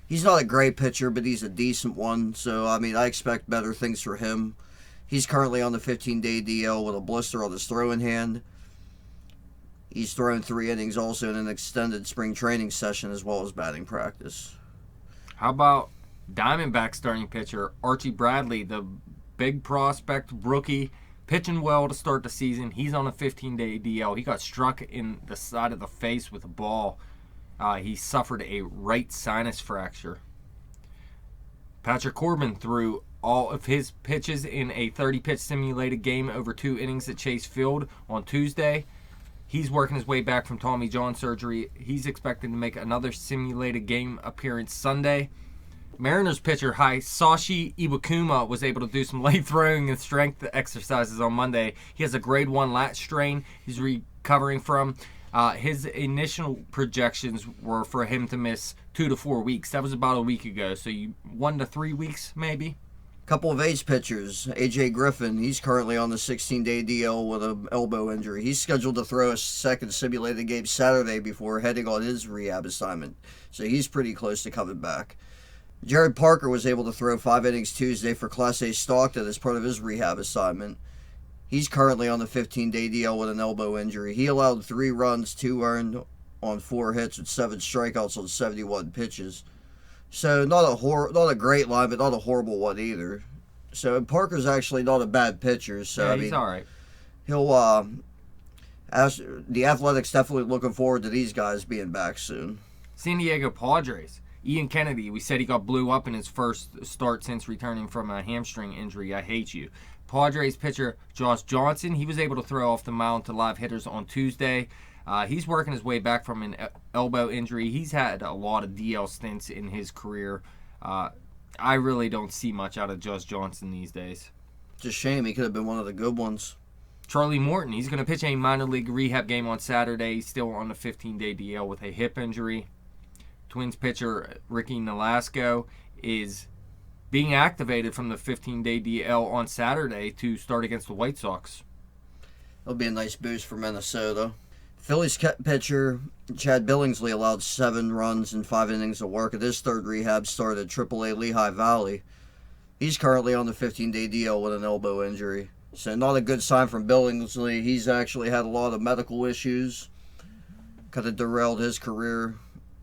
He's not a great pitcher, but he's a decent one. So I mean, I expect better things for him. He's currently on the 15-day DL with a blister on his throwing hand. He's thrown 3 innings also in an extended spring training session as well as batting practice. How about Diamondback starting pitcher Archie Bradley, the big prospect rookie, pitching well to start the season. He's on a 15-day DL. He got struck in the side of the face with a ball. He suffered a right sinus fracture. Patrick Corbin threw all of his pitches in a 30-pitch simulated game over 2 innings at Chase Field on Tuesday. He's working his way back from Tommy John surgery. He's expected to make another simulated game appearance Sunday. Mariners pitcher Hisashi Iwakuma was able to do some light throwing and strength exercises on Monday. He has a grade 1 lat strain he's recovering from. His initial projections were for him to miss 2 to 4 weeks. That was about a week ago, so 1 to 3 weeks maybe. Couple of A's pitchers. AJ Griffin, he's currently on the 16-day DL with an elbow injury. He's scheduled to throw a second simulated game Saturday before heading on his rehab assignment, so he's pretty close to coming back. Jared Parker was able to throw 5 innings Tuesday for Class A Stockton as part of his rehab assignment. He's currently on the 15-day DL with an elbow injury. He allowed 3 runs, 2 earned on 4 hits with 7 strikeouts on 71 pitches. So not a great line, but not a horrible one either. So Parker's actually not a bad pitcher. So Yeah, I mean, he's all right. He'll the Athletics definitely looking forward to these guys being back soon. San Diego Padres. Ian Kennedy, we said he got blew up in his first start since returning from a hamstring injury. I hate you. Padres pitcher Josh Johnson, he was able to throw off the mound to live hitters on Tuesday. He's working his way back from an elbow injury. He's had a lot of DL stints in his career. I really don't see much out of Josh Johnson these days. Just a shame. He could have been one of the good ones. Charlie Morton, he's going to pitch a minor league rehab game on Saturday. He's still on the 15-day DL with a hip injury. Twins pitcher Ricky Nolasco is being activated from the 15-day DL on Saturday to start against the White Sox. It'll be a nice boost for Minnesota. Phillies pitcher Chad Billingsley allowed 7 runs in 5 innings of work at his third rehab start at AAA Lehigh Valley. He's currently on the 15-day DL with an elbow injury. So not a good sign from Billingsley. He's actually had a lot of medical issues. Could have derailed his career.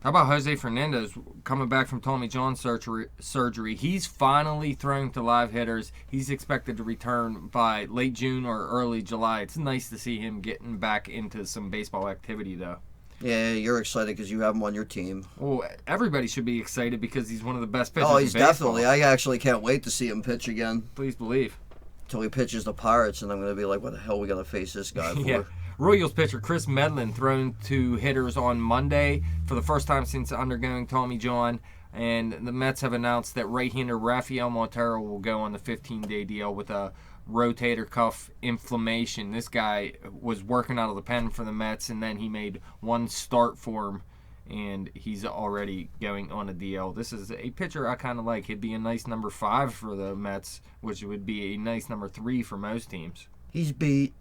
How about Jose Fernandez coming back from Tommy John surgery? He's finally throwing to live hitters. He's expected to return by late June or early July. It's nice to see him getting back into some baseball activity, though. Yeah, you're excited because you have him on your team. Well, everybody should be excited because he's one of the best pitchers Oh, he's in baseball. definitely. I actually can't wait to see him pitch again. Please believe. Until he pitches the Pirates, and I'm going to be like, what the hell we got to face this guy for? Yeah. Royals pitcher Chris Medlin thrown to hitters on Monday for the first time since undergoing Tommy John. And the Mets have announced that right-hander Rafael Montero will go on the 15-day DL with a rotator cuff inflammation. This guy was working out of the pen for the Mets, and then he made one start for him, and he's already going on a DL. This is a pitcher I kind of like. He'd be a nice number 5 for the Mets, which would be a nice number 3 for most teams. He's beat.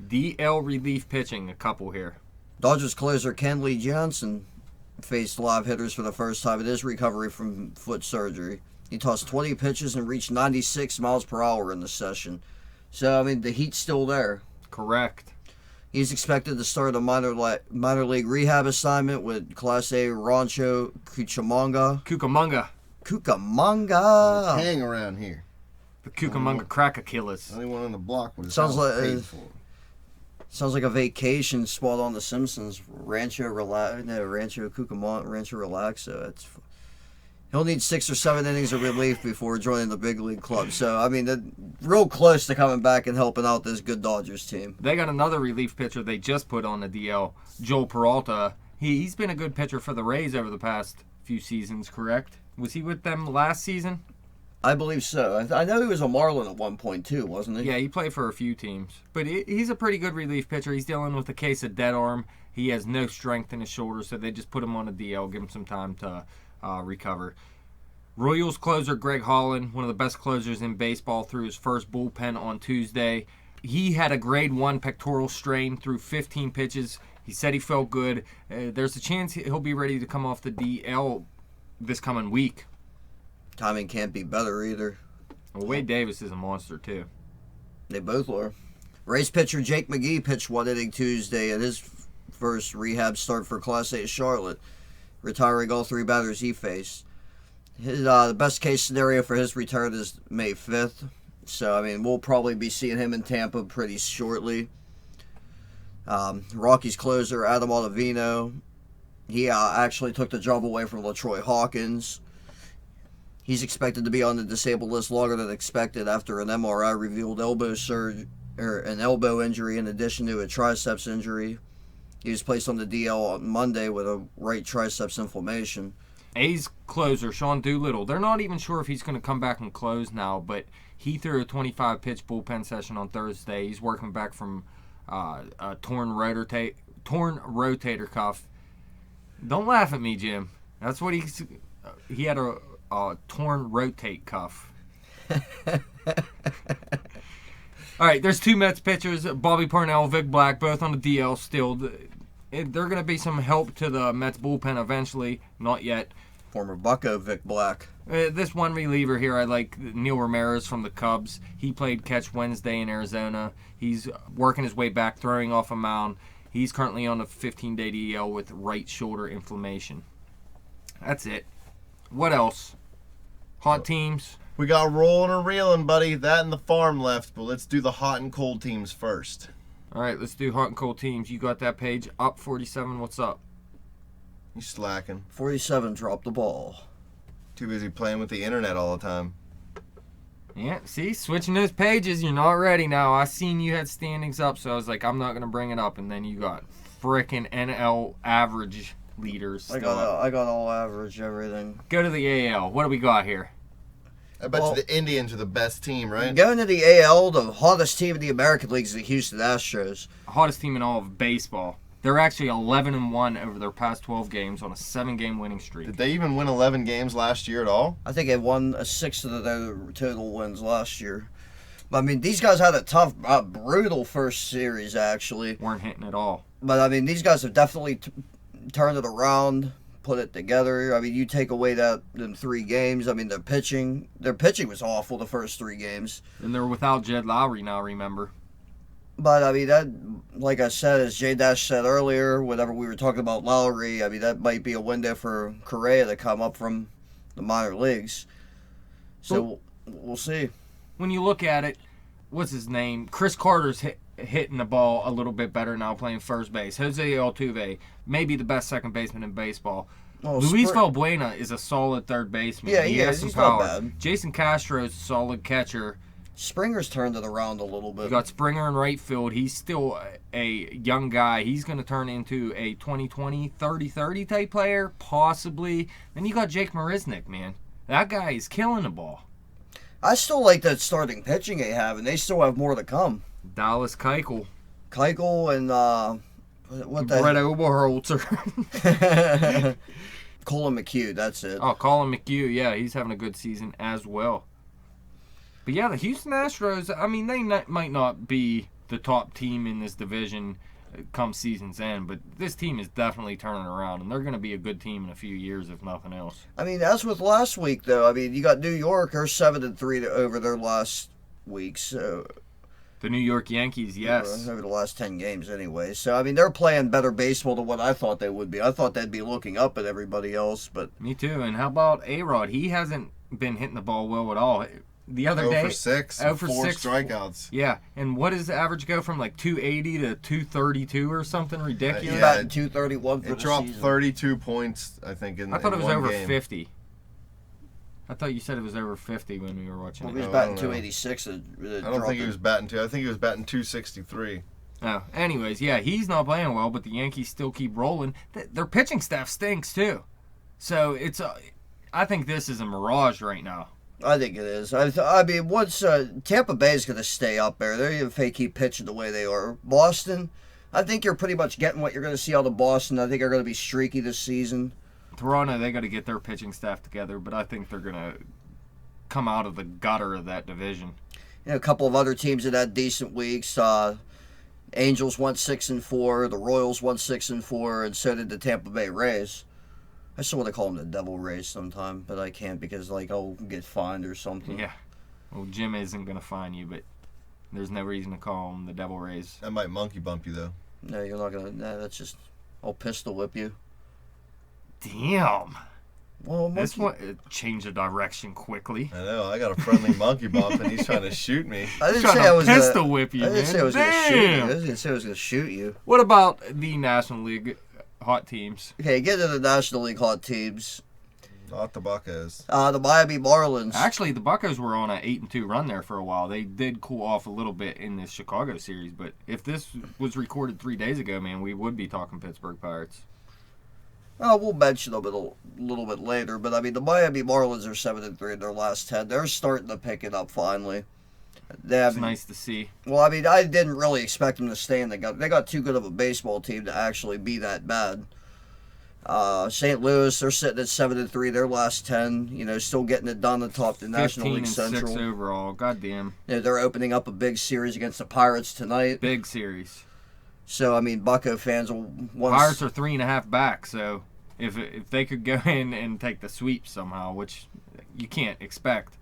DL relief pitching, a couple here. Dodgers closer Kenley Johnson faced live hitters for the first time in his recovery from foot surgery. He tossed 20 pitches and reached 96 miles per hour in the session. So, I mean, the heat's still there. Correct. He's expected to start a minor league rehab assignment with Class A Rancho Cucamonga. Hang around here. The Cucamonga Cracker Killers. Anyone on the block would have Sounds paid for it. Sounds like a vacation spot on The Simpsons. Rancho Cucamonga, Rancho Relaxo. He'll need 6 or 7 innings of relief before joining the big league club. So, I mean, they're real close to coming back and helping out this good Dodgers team. They got another relief pitcher they just put on the DL, Joel Peralta. He's been a good pitcher for the Rays over the past few seasons, correct? Was he with them last season? I believe so. I know he was a Marlin at one point, too, wasn't he? Yeah, he played for a few teams. But he's a pretty good relief pitcher. He's dealing with a case of dead arm. He has no strength in his shoulder, so they just put him on a DL, give him some time to recover. Royals closer Greg Holland, one of the best closers in baseball, threw his first bullpen on Tuesday. He had a grade 1 pectoral strain through 15 pitches. He said he felt good. There's a chance he'll be ready to come off the DL this coming week. Timing can't be better either. Well, Wade Davis is a monster, too. They both are. Rays pitcher Jake McGee pitched 1 inning Tuesday at his first rehab start for Class A Charlotte, retiring all 3 batters he faced. The best case scenario for his return is May 5th. So, I mean, we'll probably be seeing him in Tampa pretty shortly. Rockies closer Adam Ottavino. He actually took the job away from LaTroy Hawkins. He's expected to be on the disabled list longer than expected after an MRI revealed an elbow injury in addition to a triceps injury. He was placed on the DL on Monday with a right triceps inflammation. A's closer, Sean Doolittle, they're not even sure if he's going to come back and close now, but he threw a 25-pitch bullpen session on Thursday. He's working back from a torn rotator cuff. Don't laugh at me, Jim. That's what he had a torn rotate cuff. All right, there's two Mets pitchers, Bobby Parnell, Vic Black, both on the DL still. They're going to be some help to the Mets bullpen eventually. Not yet. Former Bucko Vic Black. This one reliever here, I like Neil Ramirez from the Cubs. He played catch Wednesday in Arizona. He's working his way back, throwing off a mound. He's currently on a 15-day DL with right shoulder inflammation. That's it. What else? Hot teams. We got rolling or reeling, buddy. That and the farm left, but let's do the hot and cold teams first. All right, let's do hot and cold teams. You got that page up 47. What's up? You slacking. 47 dropped the ball. Too busy playing with the internet all the time. Yeah, see, switching those pages, you're not ready now. I seen you had standings up, so I was like, I'm not going to bring it up. And then you got frickin' NL average leaders. I got all average everything. Go to the AL. What do we got here? I bet you the Indians are the best team, right? Going to the AL, the hottest team in the American League is the Houston Astros. Hottest team in all of baseball. They're actually 11-1 over their past 12 games on a 7-game winning streak. Did they even win 11 games last year at all? I think they won a sixth of their total wins last year. But, I mean, these guys had a tough, brutal first series, actually. Weren't hitting at all. But, I mean, these guys have definitely turned it around, put it together. I mean, you take away them 3 games. I mean, their pitching was awful the first 3 games. And they're without Jed Lowry now, remember? But, I mean, that, like I said, as J-Dash said earlier, whenever we were talking about Lowry, I mean, that might be a window for Correa to come up from the minor leagues. So, we'll see. When you look at it, what's his name? Chris Carter's hitting the ball a little bit better now playing first base. Jose Altuve, maybe the best second baseman in baseball. Well, Luis Valbuena is a solid third baseman. Yeah, he has some he's power. not bad. Jason Castro is a solid catcher. Springer's turned it around a little bit. You got Springer in right field. He's still a young guy. He's going to turn into a 2020 30-30 type player, possibly. Then you got Jake Marisnick, man. That guy is killing the ball. I still like that starting pitching they have, and they still have more to come. Dallas Keuchel. Keuchel and Brett Oberholzer. Colin McHugh, that's it. Oh, Colin McHugh, yeah, he's having a good season as well. But yeah, the Houston Astros, I mean, they might not be the top team in this division come season's end, but this team is definitely turning around, and they're going to be a good team in a few years, if nothing else. I mean, as with last week, though, I mean, you got New York, they're 7-3 over their last week, so... The New York Yankees, yes. Over the last 10 games, anyway. So, I mean, they're playing better baseball than what I thought they would be. I thought they'd be looking up at everybody else, but... Me too, and how about A-Rod? He hasn't been hitting the ball well at all. The other 0 day, for 6, 0 for 4 6 strikeouts. Yeah, and what does the average go from like 280 to 232 or something ridiculous? He's batting 231 for It the dropped season. 32 points, I think, in I thought in it was one over game. 50. I thought you said it was over 50 when we were watching Well, it. he was I batting don't know. 286. I don't think he was batting 2. I think he was batting 263. Oh, anyways, yeah, he's not playing well, but the Yankees still keep rolling. Their pitching staff stinks too, so it's. I think this is a mirage right now. I think it is. I mean, once Tampa Bay is going to stay up there, they're if they keep pitching the way they are. Boston, I think you're pretty much getting what you're going to see out of Boston. I think they're going to be streaky this season. Toronto, they got to get their pitching staff together, but I think they're going to come out of the gutter of that division. You know, a couple of other teams that had decent weeks. Angels went 6-4, the Royals went 6-4, and so did the Tampa Bay Rays. I still want to call them the Devil Rays sometime, but I can't because like I'll get fined or something. Yeah. Well, Jim isn't going to fine you, but there's no reason to call them the Devil Rays. That might monkey bump you, though. No, you're not gonna. No, that's just. I'll pistol whip you. Damn. Well, This one changed the direction quickly. I know. I got a friendly monkey bump, and he's trying to shoot me. I didn't Trying say to I was pistol gonna, whip you, I didn't man. say I was gonna shoot you. I Damn. didn't say I was gonna shoot you. What about the National League hot teams? Okay, get to the National League hot teams. Not the Buccos. The Miami Marlins. Actually, the Buccos were on an 8-2 run there for a while. They did cool off a little bit in this Chicago series, but if this was recorded 3 days ago, man, we would be talking Pittsburgh Pirates. Well, we'll mention them a little bit later, but I mean, the Miami Marlins are 7-3 in their last 10. They're starting to pick it up finally. It's nice to see. Well, I mean, I didn't really expect them to stay in. They got too good of a baseball team to actually be that bad. St. Louis, they're sitting at 7-3 their last 10. You know, still getting it done atop the National League 15 and Central. 6 overall. Goddamn. You know, they're opening up a big series against the Pirates tonight. Big series. So I mean, Bucco fans will want. Pirates are 3.5 back, so if they could go in and take the sweep somehow, which you can't expect,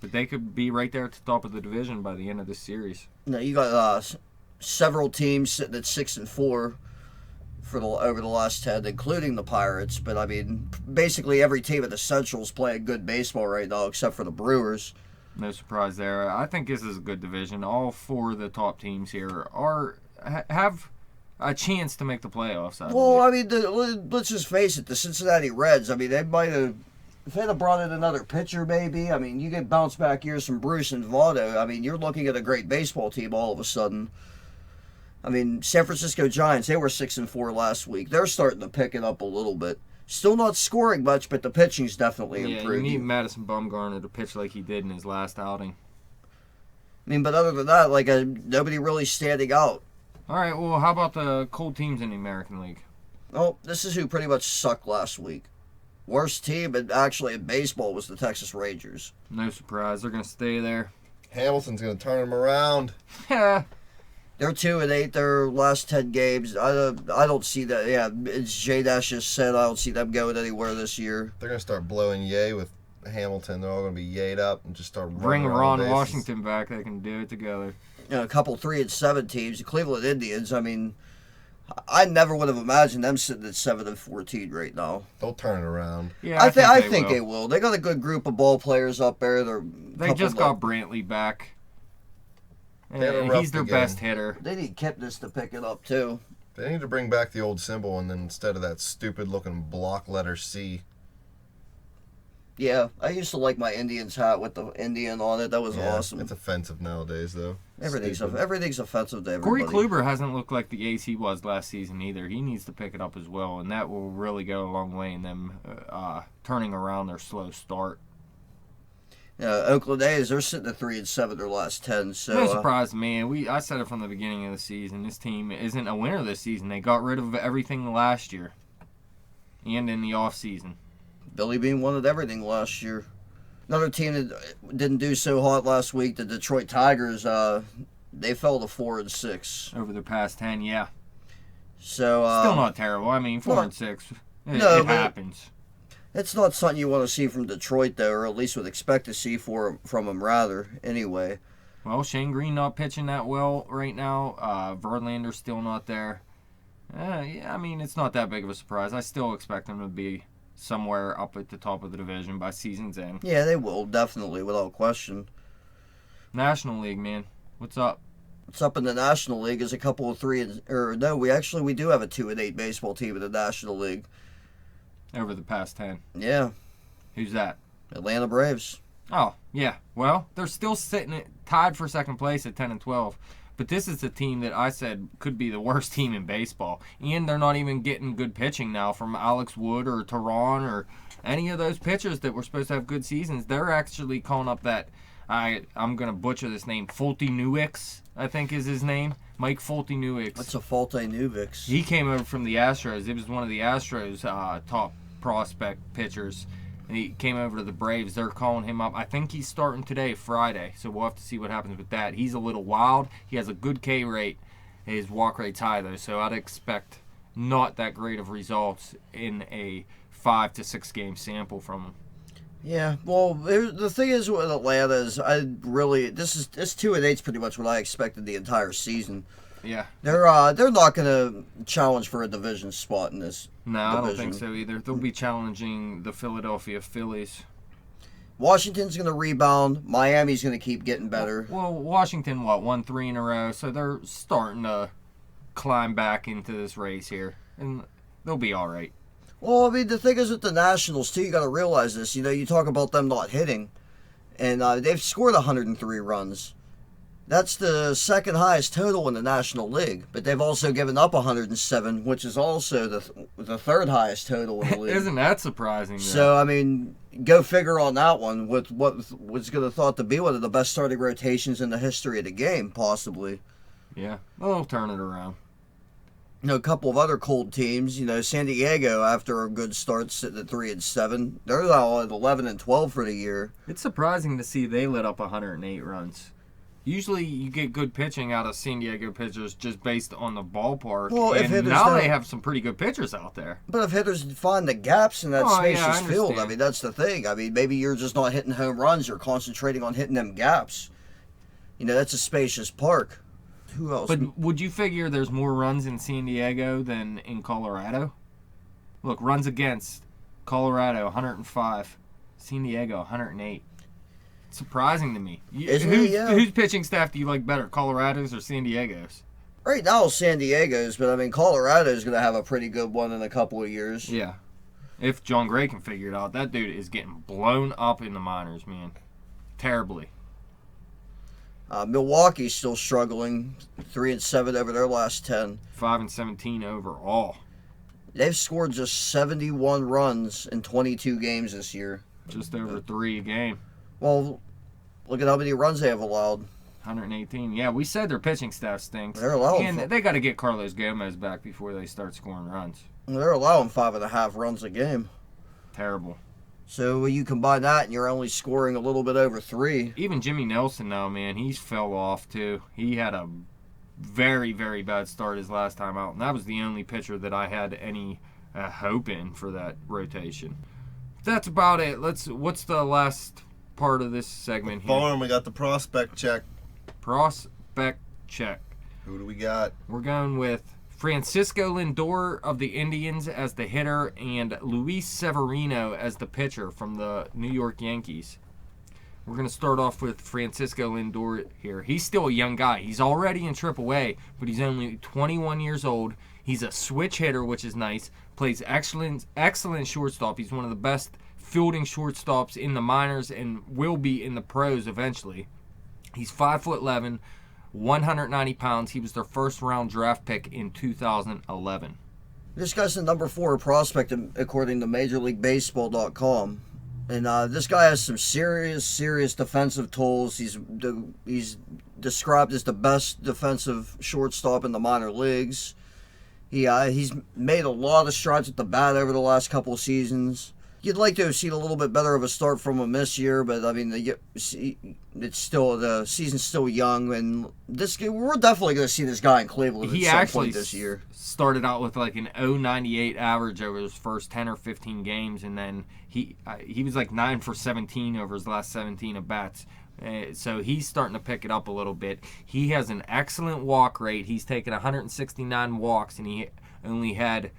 but they could be right there at the top of the division by the end of this series. No, you got several teams sitting at 6-4 for over the last 10, including the Pirates. But I mean, basically every team at the Central is playing good baseball right now, except for the Brewers. No surprise there. I think this is a good division. All 4 of the top teams here have a chance to make the playoffs. Well, I mean, let's just face it, the Cincinnati Reds, I mean, they might have, if they'd have brought in another pitcher maybe, I mean, you get bounce back years from Bruce and Votto, I mean, you're looking at a great baseball team all of a sudden. I mean, San Francisco Giants, they were 6-4 last week. They're starting to pick it up a little bit. Still not scoring much, but the pitching's definitely improved. You need Madison Bumgarner to pitch like he did in his last outing. I mean, but other than that, like, nobody really standing out. All right, well, how about the cold teams in the American League? Oh, this is who pretty much sucked last week. Worst team, and actually in baseball, was the Texas Rangers. No surprise. They're going to stay there. Hamilton's going to turn them around. Yeah. They're 2-8 their last 10 games. I don't see that. Yeah, as J-Dash just said, I don't see them going anywhere this year. They're going to start blowing yay with Hamilton. They're all going to be yayed up and just start Bring running Ron around Washington back. They can do it together. You know, a couple 3-7 teams. The Cleveland Indians, I mean, I never would have imagined them sitting at 7-14 right now. They'll turn it around. Yeah, I think they will. They got a good group of ball players up there. They just got Brantley back. And he's their best hitter. They need Kipnis to pick it up, too. They need to bring back the old symbol, and then instead of that stupid-looking block letter C. Yeah, I used to like my Indians hat with the Indian on it. That was awesome. It's offensive nowadays, though. Everything's offensive to everybody. Corey Kluber hasn't looked like the ace he was last season either. He needs to pick it up as well, and that will really go a long way in them turning around their slow start. Oakland A's, they're sitting at 3-7 their last 10. So No surprise, man. I said it from the beginning of the season. This team isn't a winner this season. They got rid of everything last year and in the offseason. Billy Bean wanted everything last year. Another team that didn't do so hot last week, the Detroit Tigers, they fell to 4-6 over the past 10. Yeah, so still not terrible. I mean, 4-6. It happens. It's not something you want to see from Detroit, though, or at least would expect to see from them, rather. Anyway. Well, Shane Green not pitching that well right now. Verlander's still not there. Yeah, I mean, it's not that big of a surprise. I still expect them to be somewhere up at the top of the division by season's end. Yeah, they will, definitely, without question. National League, man. What's up? What's up in the National League is a couple of we do have a 2-8 baseball team in the National League. Over the past 10. Yeah. Who's that? Atlanta Braves. Oh, yeah. Well, they're still sitting tied for second place at 10-12. But this is a team that I said could be the worst team in baseball. And they're not even getting good pitching now from Alex Wood or Tehran or any of those pitchers that were supposed to have good seasons. They're actually calling up that, I'm going to butcher this name, Foltynewicz, I think is his name. Mike Foltynewicz. What's a Foltynewicz? He came over from the Astros. It was one of the Astros' top prospect pitchers. And he came over to the Braves. They're calling him up. I think he's starting today, Friday. So we'll have to see what happens with that. He's a little wild. He has a good K rate. His walk rate's high, though. So I'd expect not that great of results in a 5 to 6 game sample from him. Yeah, well, the thing is with Atlanta is this 2-8's pretty much what I expected the entire season. Yeah. They're not going to challenge for a division spot in this. No, I don't think so either. They'll be challenging the Philadelphia Phillies. Washington's going to rebound. Miami's going to keep getting better. Well, Washington, won 3 in a row, so they're starting to climb back into this race here, and they'll be all right. Well, I mean, the thing is with the Nationals, too, you got to realize this. You talk about them not hitting, and they've scored 103 runs. That's the second highest total in the National League, but they've also given up 107, which is also the third highest total in the league. Isn't that surprising? Though? So, I mean, go figure on that one. With what was going to thought to be one of the best starting rotations in the history of the game, possibly. Yeah, they'll turn it around. A couple of other cold teams. San Diego, after a good start, sitting at 3-7. They're now at 11-12 for the year. It's surprising to see they lit up 108 runs. Usually, you get good pitching out of San Diego pitchers just based on the ballpark. Well, and now they have some pretty good pitchers out there. But if hitters find the gaps in that spacious I field, understand. I mean, that's the thing. I mean, maybe you're just not hitting home runs. You're concentrating on hitting them gaps. That's a spacious park. Who else? But would you figure there's more runs in San Diego than in Colorado? Look, runs against Colorado 105, San Diego 108. It's surprising to me. Isn't it? Yeah. Whose pitching staff do you like better, Colorado's or San Diego's? Right now, San Diego's, but I mean, Colorado's going to have a pretty good one in a couple of years. Yeah. If John Gray can figure it out, that dude is getting blown up in the minors, man. Terribly. Milwaukee's still struggling, 3-7 over their last 10. 5-17 overall. They've scored just 71 runs in 22 games this year. Just over 3 a game. Well, look at how many runs they have allowed. 118. Yeah, we said their pitching staff stinks. They're allowing And they got to get Carlos Gomez back before they start scoring runs. They're allowing 5.5 runs a game. Terrible. So you combine that, and you're only scoring a little bit over 3. Even Jimmy Nelson now, man, he's fell off too. He had a very, very bad start his last time out, and that was the only pitcher that I had any hope in for that rotation. That's about it. What's the last part of this segment here? Farm, we got the prospect check. Prospect check. Who do we got? We're going with Francisco Lindor of the Indians as the hitter and Luis Severino as the pitcher from the New York Yankees. We're going to start off with Francisco Lindor here. He's still a young guy. He's already in AAA, but he's only 21 years old. He's a switch hitter, which is nice. Plays excellent shortstop. He's one of the best fielding shortstops in the minors and will be in the pros eventually. He's 5'11", 190 pounds. He was their first-round draft pick in 2011. This guy's the number 4 prospect according to MajorLeagueBaseball.com. And this guy has some serious defensive tools. He's described as the best defensive shortstop in the minor leagues. He's made a lot of strides at the bat over the last couple of seasons. You'd like to have seen a little bit better of a start from him this year, but I mean, it's still the season's still young, and we're definitely going to see this guy in Cleveland He at some actually point this year. Started out with like an 0.98 average over his first 10 or 15 games, and then he was like 9 for 17 over his last 17 at bats. So he's starting to pick it up a little bit. He has an excellent walk rate. He's taken 169 walks, and he only had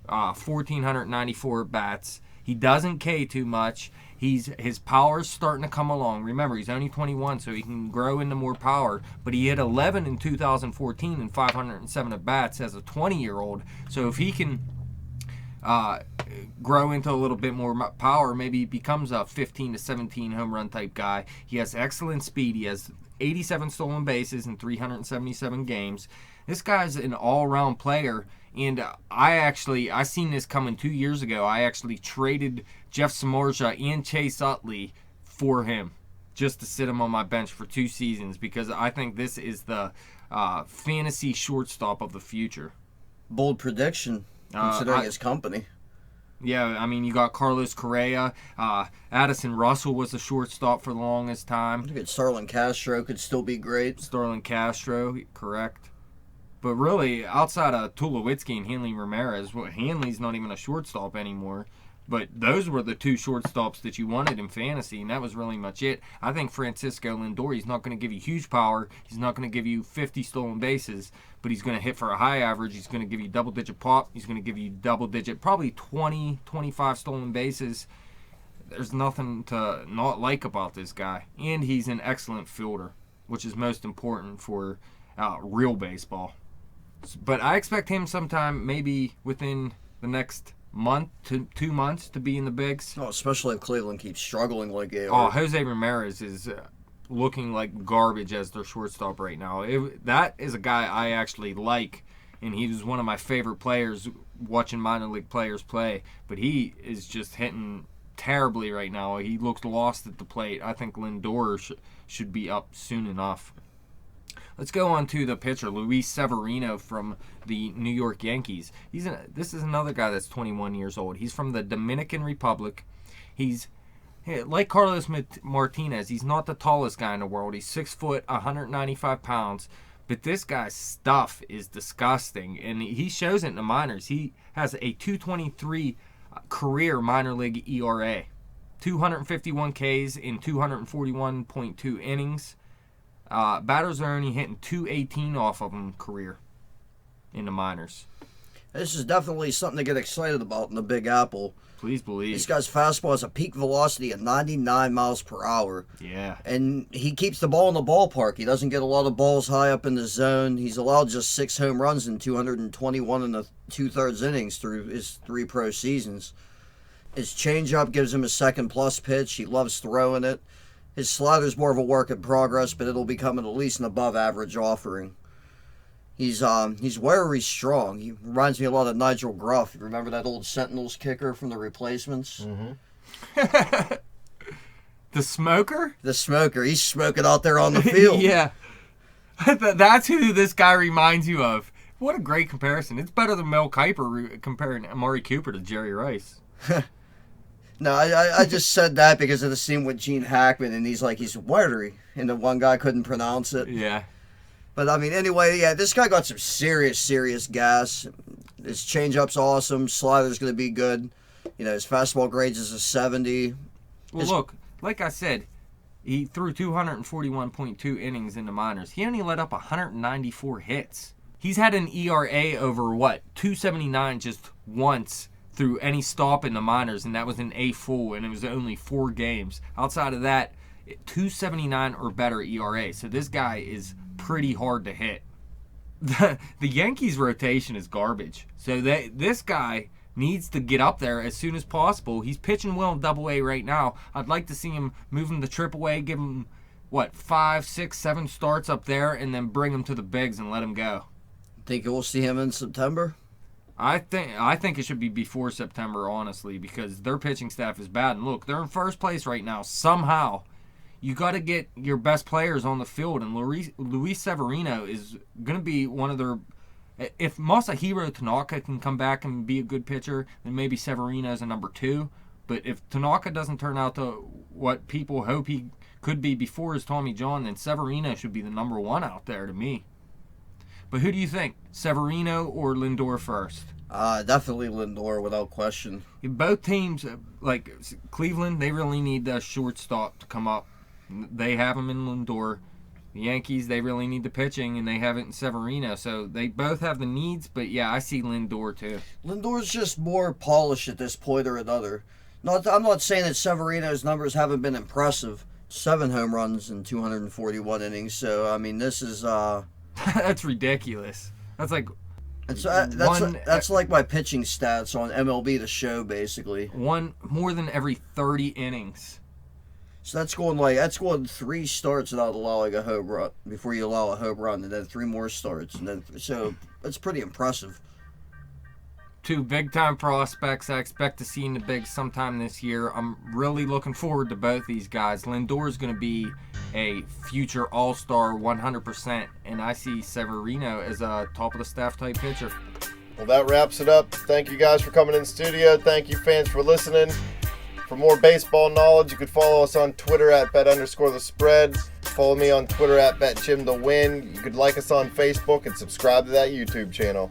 1,494 at bats. He doesn't K too much. His power's starting to come along. Remember, he's only 21, so he can grow into more power. But he hit 11 in 2014 and 507 at bats as a 20-year-old. So if he can grow into a little bit more power, maybe he becomes a 15 to 17 home run type guy. He has excellent speed. He has 87 stolen bases in 377 games. This guy's an all-around player. And I seen this coming 2 years ago. I actually traded Jeff Samardzija and Chase Utley for him just to sit him on my bench for 2 seasons because I think this is the fantasy shortstop of the future. Bold prediction, considering his company. Yeah, I mean, you got Carlos Correa. Addison Russell was the shortstop for the longest time. I think Starlin Castro could still be great. Starlin Castro, correct. But really, outside of Tulowitzki and Hanley Ramirez, Hanley's not even a shortstop anymore. But those were the 2 shortstops that you wanted in fantasy, and that was really much it. I think Francisco Lindor, he's not going to give you huge power. He's not going to give you 50 stolen bases, but he's going to hit for a high average. He's going to give you double-digit pop. He's going to give you double-digit, probably 20, 25 stolen bases. There's nothing to not like about this guy. And he's an excellent fielder, which is most important for real baseball. But I expect him sometime, maybe within the next month to 2 months to be in the bigs. Oh, especially if Cleveland keeps struggling like they Oh, are. Jose Ramirez is looking like garbage as their shortstop right now. That is a guy I actually like, and he was one of my favorite players watching minor league players play. But he is just hitting terribly right now. He looks lost at the plate. I think Lindor should be up soon enough. Let's go on to the pitcher, Luis Severino from the New York Yankees. This is another guy that's 21 years old. He's from the Dominican Republic. He's like Carlos Martinez. He's not the tallest guy in the world. He's 6 foot, 195 pounds. But this guy's stuff is disgusting, and he shows it in the minors. He has a 2.23 career minor league ERA, 251 Ks in 241.2 innings. Batters are only hitting 218 off of him career in the minors. This is definitely something to get excited about in the Big Apple. Please believe. This guy's fastball has a peak velocity of 99 miles per hour. Yeah. And he keeps the ball in the ballpark. He doesn't get a lot of balls high up in the zone. He's allowed just 6 home runs in 221 and 2/3 innings through his 3 pro seasons. His changeup gives him a second-plus pitch. He loves throwing it. His slider's more of a work in progress, but it'll become at least an above-average offering. He's very strong. He reminds me a lot of Nigel Gruff. You remember that old Sentinels kicker from the Replacements? Mm-hmm. The smoker? The smoker. He's smoking out there on the field. Yeah. That's who this guy reminds you of. What a great comparison. It's better than Mel Kiper comparing Amari Cooper to Jerry Rice. No, I just said that because of the scene with Gene Hackman, and he's wiry, and the one guy couldn't pronounce it. Yeah. But, I mean, anyway, yeah, this guy got some serious gas. His changeup's awesome. Slider's going to be good. You know, his fastball grades is a 70. Well, look, like I said, he threw 241.2 innings in the minors. He only let up 194 hits. He's had an ERA over, 279 just once through any stop in the minors, and that was an A full, and it was only 4 games. Outside of that, 279 or better ERA. So this guy is pretty hard to hit. The Yankees rotation is garbage. So this guy needs to get up there as soon as possible. He's pitching well in Double-A right now. I'd like to see him move him to Triple-A, give him 5, 6, 7 starts up there, and then bring him to the bigs and let him go. Think we'll see him in September? I think it should be before September, honestly, because their pitching staff is bad. And look, they're in first place right now. Somehow, you got to get your best players on the field, and Luis Severino is going to be one of their. If Masahiro Tanaka can come back and be a good pitcher, then maybe Severino's a number 2. But if Tanaka doesn't turn out to what people hope he could be before his Tommy John, then Severino should be the number 1 out there to me. But who do you think, Severino or Lindor first? Definitely Lindor, without question. Both teams, like Cleveland, they really need a shortstop to come up. They have him in Lindor. The Yankees, they really need the pitching, and they have it in Severino. So they both have the needs, but yeah, I see Lindor too. Lindor's just more polished at this point or another. I'm not saying that Severino's numbers haven't been impressive. 7 home runs in 241 innings. So, I mean, this is... That's ridiculous. That's like... That's like my pitching stats on MLB The Show, basically. One more than every 30 innings. So that's going 3 starts without allowing a home run before you allow a home run, and then 3 more starts, and then so that's pretty impressive. 2 big-time prospects I expect to see in the bigs sometime this year. I'm really looking forward to both these guys. Lindor is going to be a future all-star 100%, and I see Severino as a top-of-the-staff type pitcher. Well, that wraps it up. Thank you guys for coming in studio. Thank you, fans, for listening. For more baseball knowledge, you could follow us on Twitter at bet_the_spread. Follow me on Twitter at betjimthewin. You could like us on Facebook and subscribe to that YouTube channel.